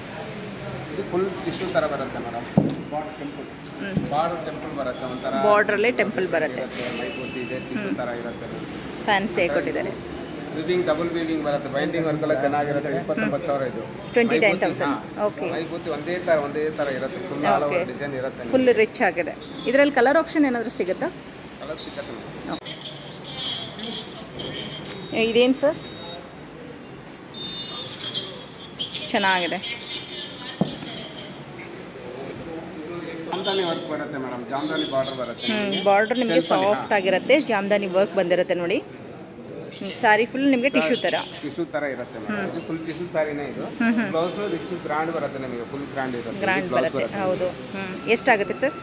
Speaker 3: ಇದು ಫುಲ್ ಟಿಶ್ಯೂ ಥರ ಬರುತ್ತೆ ಮೇಡಮ್. ಬಾರ್ಡರ್ ಟೆಂಪಲ್ ಬರುತ್ತೆ, ಒಂಥರ
Speaker 2: ಬಾರ್ಡ್ರಲ್ಲೇ ಟೆಂಪಲ್ ಬರುತ್ತೆ.
Speaker 3: ಮೈ ಪೂರ್ತಿ ಇದೆ, ಟಿಶ್ಯೂ ಥರ ಇರುತ್ತೆ.
Speaker 2: ಫ್ಯಾನ್ಸಿ ಆಗಿ ಕೊಟ್ಟಿದ್ದಾರೆ.
Speaker 3: ವೀವಿಂಗ್ ಡಬಲ್ ವೀವಿಂಗ್ ಬರುತ್ತೆ. ಬೈಂಡಿಂಗ್ ವರ್ಕ್ ಎಲ್ಲ ಚೆನ್ನಾಗಿರುತ್ತೆ. 29,000 ಇದು.
Speaker 2: 29,000. ಓಕೆ.
Speaker 3: ಮೈ ಪೂರ್ತಿ ಒಂದೇ ಥರ ಇರುತ್ತೆ. ಫುಲ್ ಆಲ್ ಓವರ್ ಡಿಸೈನ್ ಇರುತ್ತೆ.
Speaker 2: ಫುಲ್ ರಿಚ್ ಆಗಿದೆ. ಇದರಲ್ಲಿ ಕಲರ್ ಆಪ್ಷನ್ ಏನಾದರೂ ಸಿಗುತ್ತಾ?
Speaker 3: ಕಲರ್ ಸಿಗುತ್ತೆ.
Speaker 2: ಇದೇನು ಸರ್? ಚೆನ್ನಾಗಿದೆ.
Speaker 3: ಜಾಮ್ದಾನಿ ವರ್ಕ್ ಬರುತ್ತೆ ಮೇಡಮ್. ಜಾಮ್ದಾನಿ ಬಾರ್ಡರ್ ಬರುತ್ತೆ.
Speaker 2: ಬಾರ್ಡರ್ ನಿಮಗೆ ಸಾಫ್ಟ್ ಆಗಿರುತ್ತೆ. ಜಾಮ್ದಾನಿ ವರ್ಕ್ ಬಂದಿರುತ್ತೆ ನೋಡಿ. ಸಾರಿ ಫುಲ್ ನಿಮಗೆ ಟಿಶ್ಯೂ ಥರ
Speaker 3: ಇರುತ್ತೆ ಮೇಡಮ್. ಇದು ಫುಲ್ ಟಿಶ್ಯೂ ಸಾರಿನೇ. ಇದು ಬ್ಲೌಸ್ನು ರಿಚ್ ಗ್ರ್ಯಾಂಡ್ ಬರುತ್ತೆ ನಿಮಗೆ. ಫುಲ್ ಗ್ರ್ಯಾಂಡ್ ಇರುತ್ತೆ.
Speaker 2: ಗ್ರ್ಯಾಂಡ್ ಬರುತ್ತೆ. ಹೌದು. ಎಷ್ಟಾಗುತ್ತೆ ಸರ್?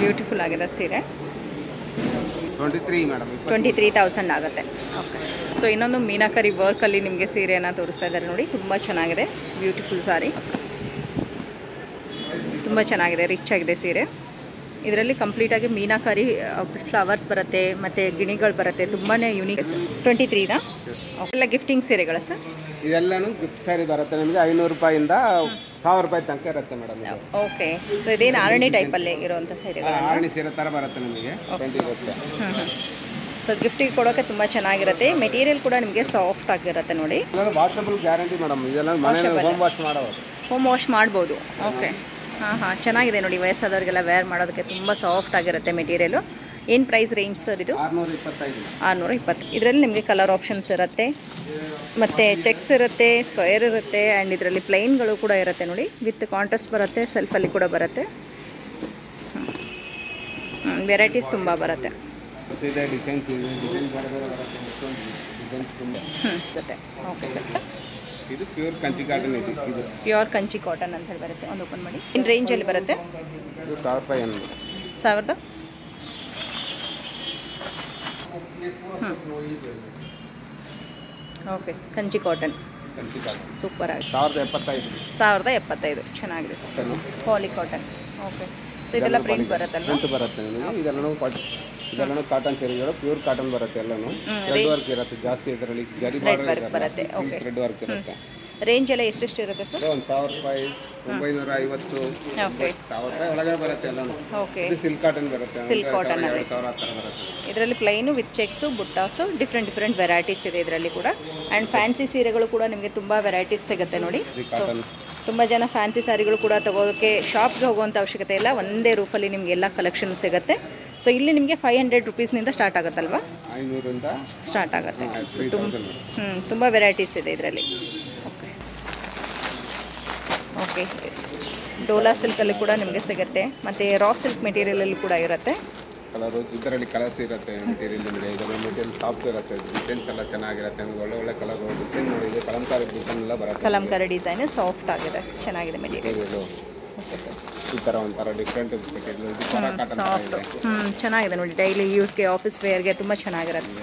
Speaker 2: ಬ್ಯೂಟಿಫುಲ್ ಆಗಿದೆ ಸೀರೆ.
Speaker 3: 23 ಮೇಡಮ್.
Speaker 2: 23,000 ಆಗುತ್ತೆ. ಓಕೆ. ಸೊ ಇನ್ನೊಂದು ಮೀನಾಕರಿ ವರ್ಕಲ್ಲಿ ನಿಮಗೆ ಸೀರೆಯನ್ನು ತೋರಿಸ್ತಾ ಇದ್ದಾರೆ ನೋಡಿ. ತುಂಬ ಚೆನ್ನಾಗಿದೆ, ಬ್ಯೂಟಿಫುಲ್ ಸಾರಿ. ತುಂಬ ಚೆನ್ನಾಗಿದೆ, ರಿಚ್ ಆಗಿದೆ ಸೀರೆ. ಇದರಲ್ಲಿ ಕಂಪ್ಲೀಟಾಗಿ ಮೀನಾಕಾರಿ ಫ್ಲವರ್ಸ್ ಬರುತ್ತೆ ಮತ್ತು ಗಿಣಿಗಳು ಬರುತ್ತೆ. ತುಂಬಾ ಯೂನಿಕ್. 23ನಾ? ಎಲ್ಲ ಗಿಫ್ಟಿಂಗ್ ಸೀರೆಗಳ ಸರ್?
Speaker 3: ಇದೆಲ್ಲನೂ ಗಿಫ್ಟ್ ಸ್ಯಾರಿ ಬರುತ್ತೆ ನಿಮಗೆ. 500 ರೂಪಾಯಿಂದ 1000 ರೂಪಾಯಿ ತನಕ ಇರುತ್ತೆ ಮೇಡಮ್.
Speaker 2: ಓಕೆ. ಸೊ ಇದೇನು ಆರಣಿ ಟೈಪಲ್ಲಿ ಇರುವಂಥ ಸೀರೆಗಳು?
Speaker 3: ಆರಣಿ ಸೀರೆ ಥರ ಬರುತ್ತೆ ನಿಮಗೆ.
Speaker 2: ಸೊ ಗಿಫ್ಟಿಗೆ ಕೊಡೋಕ್ಕೆ ತುಂಬ ಚೆನ್ನಾಗಿರುತ್ತೆ. ಮೆಟೀರಿಯಲ್ ಕೂಡ ನಿಮಗೆ ಸಾಫ್ಟ್ ಆಗಿರುತ್ತೆ ನೋಡಿ.
Speaker 3: Washable guarantee madam. ಇದೆಲ್ಲ ಹೋಮ್ ವಾಶ್ ಮಾಡೋದು.
Speaker 2: ಹೋಮ್ ವಾಶ್ ಮಾಡ್ಬೋದು. ಓಕೆ. ಚೆನ್ನಾಗಿದೆ ನೋಡಿ. ವಯಸ್ಸಾದವ್ರಿಗೆಲ್ಲ ವೇರ್ ಮಾಡೋದಕ್ಕೆ ತುಂಬ ಸಾಫ್ಟ್ ಆಗಿರುತ್ತೆ ಮೆಟೀರಿಯಲು. ಏನು ಪ್ರೈಸ್ ರೇಂಜ್ ಸರ್ ಇದು? 620. ಇದರಲ್ಲಿ ನಿಮಗೆ ಕಲರ್ ಆಪ್ಷನ್ಸ್ ಇರುತ್ತೆ, ಮತ್ತು ಚೆಕ್ಸ್ ಇರುತ್ತೆ, ಸ್ಕ್ವೇರ್ ಇರುತ್ತೆ, ಆ್ಯಂಡ್ ಇದರಲ್ಲಿ ಪ್ಲೈನ್ಗಳು ಕೂಡ ಇರುತ್ತೆ ನೋಡಿ. ವಿತ್ ಕಾಂಟ್ರಾಸ್ಟ್ ಬರುತ್ತೆ, ಸೆಲ್ಫಲ್ಲಿ ಕೂಡ ಬರುತ್ತೆ. ವೆರೈಟೀಸ್ ತುಂಬ ಬರುತ್ತೆ. Okay sir.
Speaker 3: ಇದು ಪ್ಯೂರ್ ಕಂಚಿ ಕಾಟನ್. ಇದು
Speaker 2: ಪ್ಯೂರ್ ಕಂಚಿ ಕಾಟನ್ ಅಂತ ಹೇಳಿ ಬರುತ್ತೆ. ಒಂದು ಓಪನ್ ಮಾಡಿ. ಇನ್ನು ರೇಂಜಲ್ಲಿ ಬರುತ್ತೆ?
Speaker 3: 1000 ರೂಪಾಯಿ.
Speaker 2: 1000. Okay. Kanchi cotton
Speaker 3: Kanchi cotton
Speaker 2: super ಆಗಿ
Speaker 3: 1075
Speaker 2: ಚೆನ್ನಾಗಿದೆ sir poly cotton. Okay, so ಇದೆಲ್ಲ ಪ್ರಿಂಟ್ ಬರುತ್ತಲ್ಲ?
Speaker 3: ಪ್ರಿಂಟ್ ಬರುತ್ತೆ ನಿಮಗೆ. ಇದೆಲ್ಲನೂ ಕಾಟನ್ ಸೀರೆಗಳು, ಪ್ಯೂರ್ ಕಾಟನ್ ಬರುತ್ತೆ. ಎಲ್ಲನೂ ಥ್ರೆಡ್ ವರ್ಕ್ ಇರುತ್ತೆ ಜಾಸ್ತಿ. ಇದರಲ್ಲಿ ಜರಿ ಬಾರ್ಡರ್
Speaker 2: ಬರುತ್ತೆ. ಓಕೆ,
Speaker 3: ಥ್ರೆಡ್ ವರ್ಕ್ ಇರುತ್ತೆ.
Speaker 2: ರೇಂಜ್ ಎಲ್ಲ ಎಷ್ಟೆಷ್ಟು ಇರುತ್ತೆ ಸರ್?
Speaker 3: ಒಂದು 1000 ರೂಪಾಯಿ, 950,
Speaker 2: ಓಕೆ,
Speaker 3: 1000 ರೂಪಾಯಿ ಒಳಗೆ ಬರುತ್ತೆ ಎಲ್ಲನೂ.
Speaker 2: ಓಕೆ,
Speaker 3: ಇದು ಸಿಲ್ಕ್ ಕಾಟನ್ ಬರುತ್ತೆ.
Speaker 2: ಸಿಲ್ಕ್ ಕಾಟನ್ ಅಲ್ಲಿ
Speaker 3: 2000 ಆ ಥರ ಬರುತ್ತೆ.
Speaker 2: ಇದರಲ್ಲಿ ಪ್ಲೈನು ವಿತ್ ಚೆಕ್ಸು, ಬುಟ್ಟಾಸು, ಡಿಫ್ರೆಂಟ್ ವೆರೈಟೀಸ್ ಇದೆ ಇದರಲ್ಲಿ ಕೂಡ. ಆ್ಯಂಡ್ ಫ್ಯಾನ್ಸಿ ಸೀರೆಗಳು ಕೂಡ ನಿಮಗೆ ತುಂಬ ವೆರೈಟೀಸ್ ಸಿಗುತ್ತೆ ನೋಡಿ. ಸೊ ತುಂಬ ಜನ ಫ್ಯಾನ್ಸಿ ಸ್ಯಾರಿಗಳು ಕೂಡ ತೊಗೋದಕ್ಕೆ ಶಾಪ್ಗೆ ಹೋಗುವಂಥ ಅವಶ್ಯಕತೆ ಇಲ್ಲ, ಒಂದೇ ರೂಫಲ್ಲಿ ನಿಮಗೆ ಎಲ್ಲ ಕಲೆಕ್ಷನ್ ಸಿಗುತ್ತೆ. ಸೊ ಇಲ್ಲಿ ನಿಮಗೆ 500 ರುಪೀಸ್ನಿಂದ ಸ್ಟಾರ್ಟ್ ಆಗುತ್ತಲ್ವಾ?
Speaker 3: 500ರಿಂದ
Speaker 2: ಸ್ಟಾರ್ಟ್ ಆಗುತ್ತೆ. ತುಂಬ ವೆರೈಟೀಸ್ ಇದೆ ಇದರಲ್ಲಿ. ಓಕೆ, ಓಕೆ, ಡೋಲಾ ಸಿಲ್ಕಲ್ಲಿ ಕೂಡ ನಿಮಗೆ ಸಿಗುತ್ತೆ, ಮತ್ತು ರಾ ಸಿಲ್ಕ್ ಮೆಟೀರಿಯಲಲ್ಲಿ ಕೂಡ ಇರುತ್ತೆ.
Speaker 3: ಕಲರು ಇದರಲ್ಲಿ ಕಲರ್ಸ್ ಇರುತ್ತೆ. ಮೆಟೀರಿಯಲ್ ನಿಮಗೆ ಇದರಲ್ಲಿ ಮೆಟೀರಿಯಲ್ ಸಾಫ್ಟ್ ಇರುತ್ತೆ. ಡಿಸೈನ್ಸ್ ಎಲ್ಲ ಚೆನ್ನಾಗಿರುತ್ತೆ. ನಿಮಗೆ ಒಳ್ಳೆ ಕಲರ್ ಡಿಸೈನ್ ನೋಡಿದೆ, ಕಲಂಕಾರಿ ಡಿಸೈನ್ ಎಲ್ಲ ಬರುತ್ತೆ.
Speaker 2: ಕಲಂಕಾರಿ ಡಿಸೈನ್ ಸಾಫ್ಟ್ ಆಗಿದೆ, ಚೆನ್ನಾಗಿದೆ ಮೆಟೀರಿಯಲ್. ಓಕೆ ಸರ್,
Speaker 3: ಈ ಥರ ಒಂಥರ ಡಿಫ್ರೆಂಟ್ ಮೆಟೀರಿಯಲ್
Speaker 2: ಸಾಫ್ಟ್. ಚೆನ್ನಾಗಿದೆ ನೋಡಿ, ಡೈಲಿ ಯೂಸ್ಗೆ, ಆಫೀಸ್ ವೇರ್ಗೆ ತುಂಬ ಚೆನ್ನಾಗಿರುತ್ತೆ.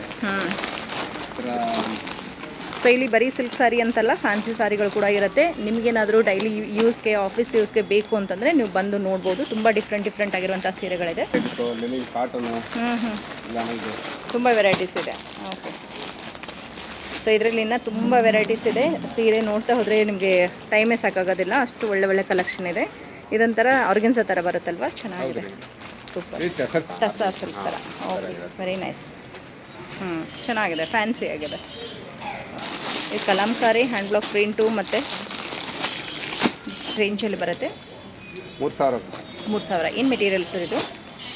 Speaker 2: ಸೊ ಇಲ್ಲಿ ಬರೀ ಸಿಲ್ಕ್ ಸ್ಯಾರಿ ಅಂತಲ್ಲ, ಫ್ಯಾನ್ಸಿ ಸ್ಯಾರಿಗಳು ಕೂಡ ಇರುತ್ತೆ. ನಿಮಗೇನಾದರೂ ಡೈಲಿ ಯೂಸ್ಗೆ, ಆಫೀಸ್ ಯೂಸ್ಗೆ ಬೇಕು ಅಂತಂದರೆ ನೀವು ಬಂದು ನೋಡ್ಬೋದು. ತುಂಬ ಡಿಫ್ರೆಂಟ್ ಆಗಿರುವಂಥ ಸೀರೆಗಳಿದೆ. ತುಂಬ ವೆರೈಟೀಸ್ ಇದೆ. ಓಕೆ, ಸೊ ಇದರಲ್ಲಿ ಇನ್ನೂ ತುಂಬ ವೆರೈಟೀಸ್ ಇದೆ. ಸೀರೆ ನೋಡ್ತಾ ಹೋದರೆ ನಿಮಗೆ ಟೈಮೇ ಸಾಕಾಗೋದಿಲ್ಲ, ಅಷ್ಟು ಒಳ್ಳೆ ಕಲೆಕ್ಷನ್ ಇದೆ. ಇದೊಂಥರ ಆರ್ಗೆನ್ಸಾ ಥರ ಬರುತ್ತಲ್ವ, ಚೆನ್ನಾಗಿದೆ. ಸೂಪರ್, ಟಸ್ಸಾ ಸಿಲ್ಕ್ ಥರ. Okay, very nice. ಚೆನ್ನಾಗಿದೆ, ಫ್ಯಾನ್ಸಿ ಆಗಿದೆ. ಇದು ಕಲಂಕಾರಿ ಹ್ಯಾಂಡ್ ಬ್ಲಾಕ್ ಪ್ರಿಂಟು ಮತ್ತು ರೇಂಜಲ್ಲಿ ಬರುತ್ತೆ. 3000. ಏನು ಮೆಟೀರಿಯಲ್ ಸರ್ ಇದು?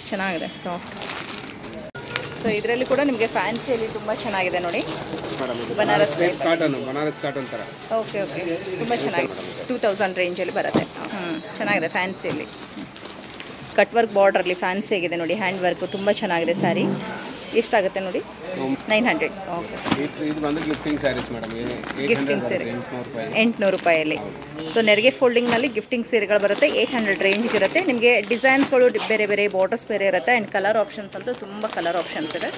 Speaker 2: ಚೆನ್ನಾಗಿದೆ, ಸಾಫ್ಟ್. ಸೊ ಇದರಲ್ಲಿ ಕೂಡ ನಿಮಗೆ ಫ್ಯಾನ್ಸಿಯಲ್ಲಿ ತುಂಬ ಚೆನ್ನಾಗಿದೆ ನೋಡಿ. ಬನಾರಸ್
Speaker 3: ಕಾಟನ್ ಥರ.
Speaker 2: ಓಕೆ, ತುಂಬ ಚೆನ್ನಾಗಿದೆ. 2000 ರೇಂಜಲ್ಲಿ ಬರುತ್ತೆ. ಚೆನ್ನಾಗಿದೆ ಫ್ಯಾನ್ಸಿಯಲ್ಲಿ. ಕಟ್ ವರ್ಕ್ ಬಾರ್ಡ್ರಲ್ಲಿ ಫ್ಯಾನ್ಸಿ ಆಗಿದೆ ನೋಡಿ. ಹ್ಯಾಂಡ್ ವರ್ಕು ತುಂಬ ಚೆನ್ನಾಗಿದೆ ಸ್ಯಾರಿ. ಎಷ್ಟಾಗುತ್ತೆ ನೋಡಿ? 900. ಓಕೆ,
Speaker 3: ಇದು ಬಂದು ಗಿಫ್ಟಿಂಗ್ ಸ್ಯಾರೀಸ್ ಮೇಡಮ್.
Speaker 2: ಗಿಫ್ಟಿಂಗ್ ಸೀರೆ 800 ರೂಪಾಯಲ್ಲಿ. ಸೊ ನೆರಿಗೆ ಫೋಲ್ಡಿಂಗ್ನಲ್ಲಿ ಗಿಫ್ಟಿಂಗ್ ಸೀರೆಗಳು ಬರುತ್ತೆ. 800 ರೇಂಜ್ಗೆ ಇರುತ್ತೆ. ನಿಮಗೆ ಡಿಸೈನ್ಸ್ಗಳು ಬೇರೆ ಬಾರ್ಡರ್ಸ್ ಬೇರೆ ಇರುತ್ತೆ. ಆ್ಯಂಡ್ ಕಲರ್ ಆಪ್ಷನ್ಸ್ ಅಂತೂ ತುಂಬ ಕಲರ್ ಆಪ್ಷನ್ಸ್ ಇದೆ.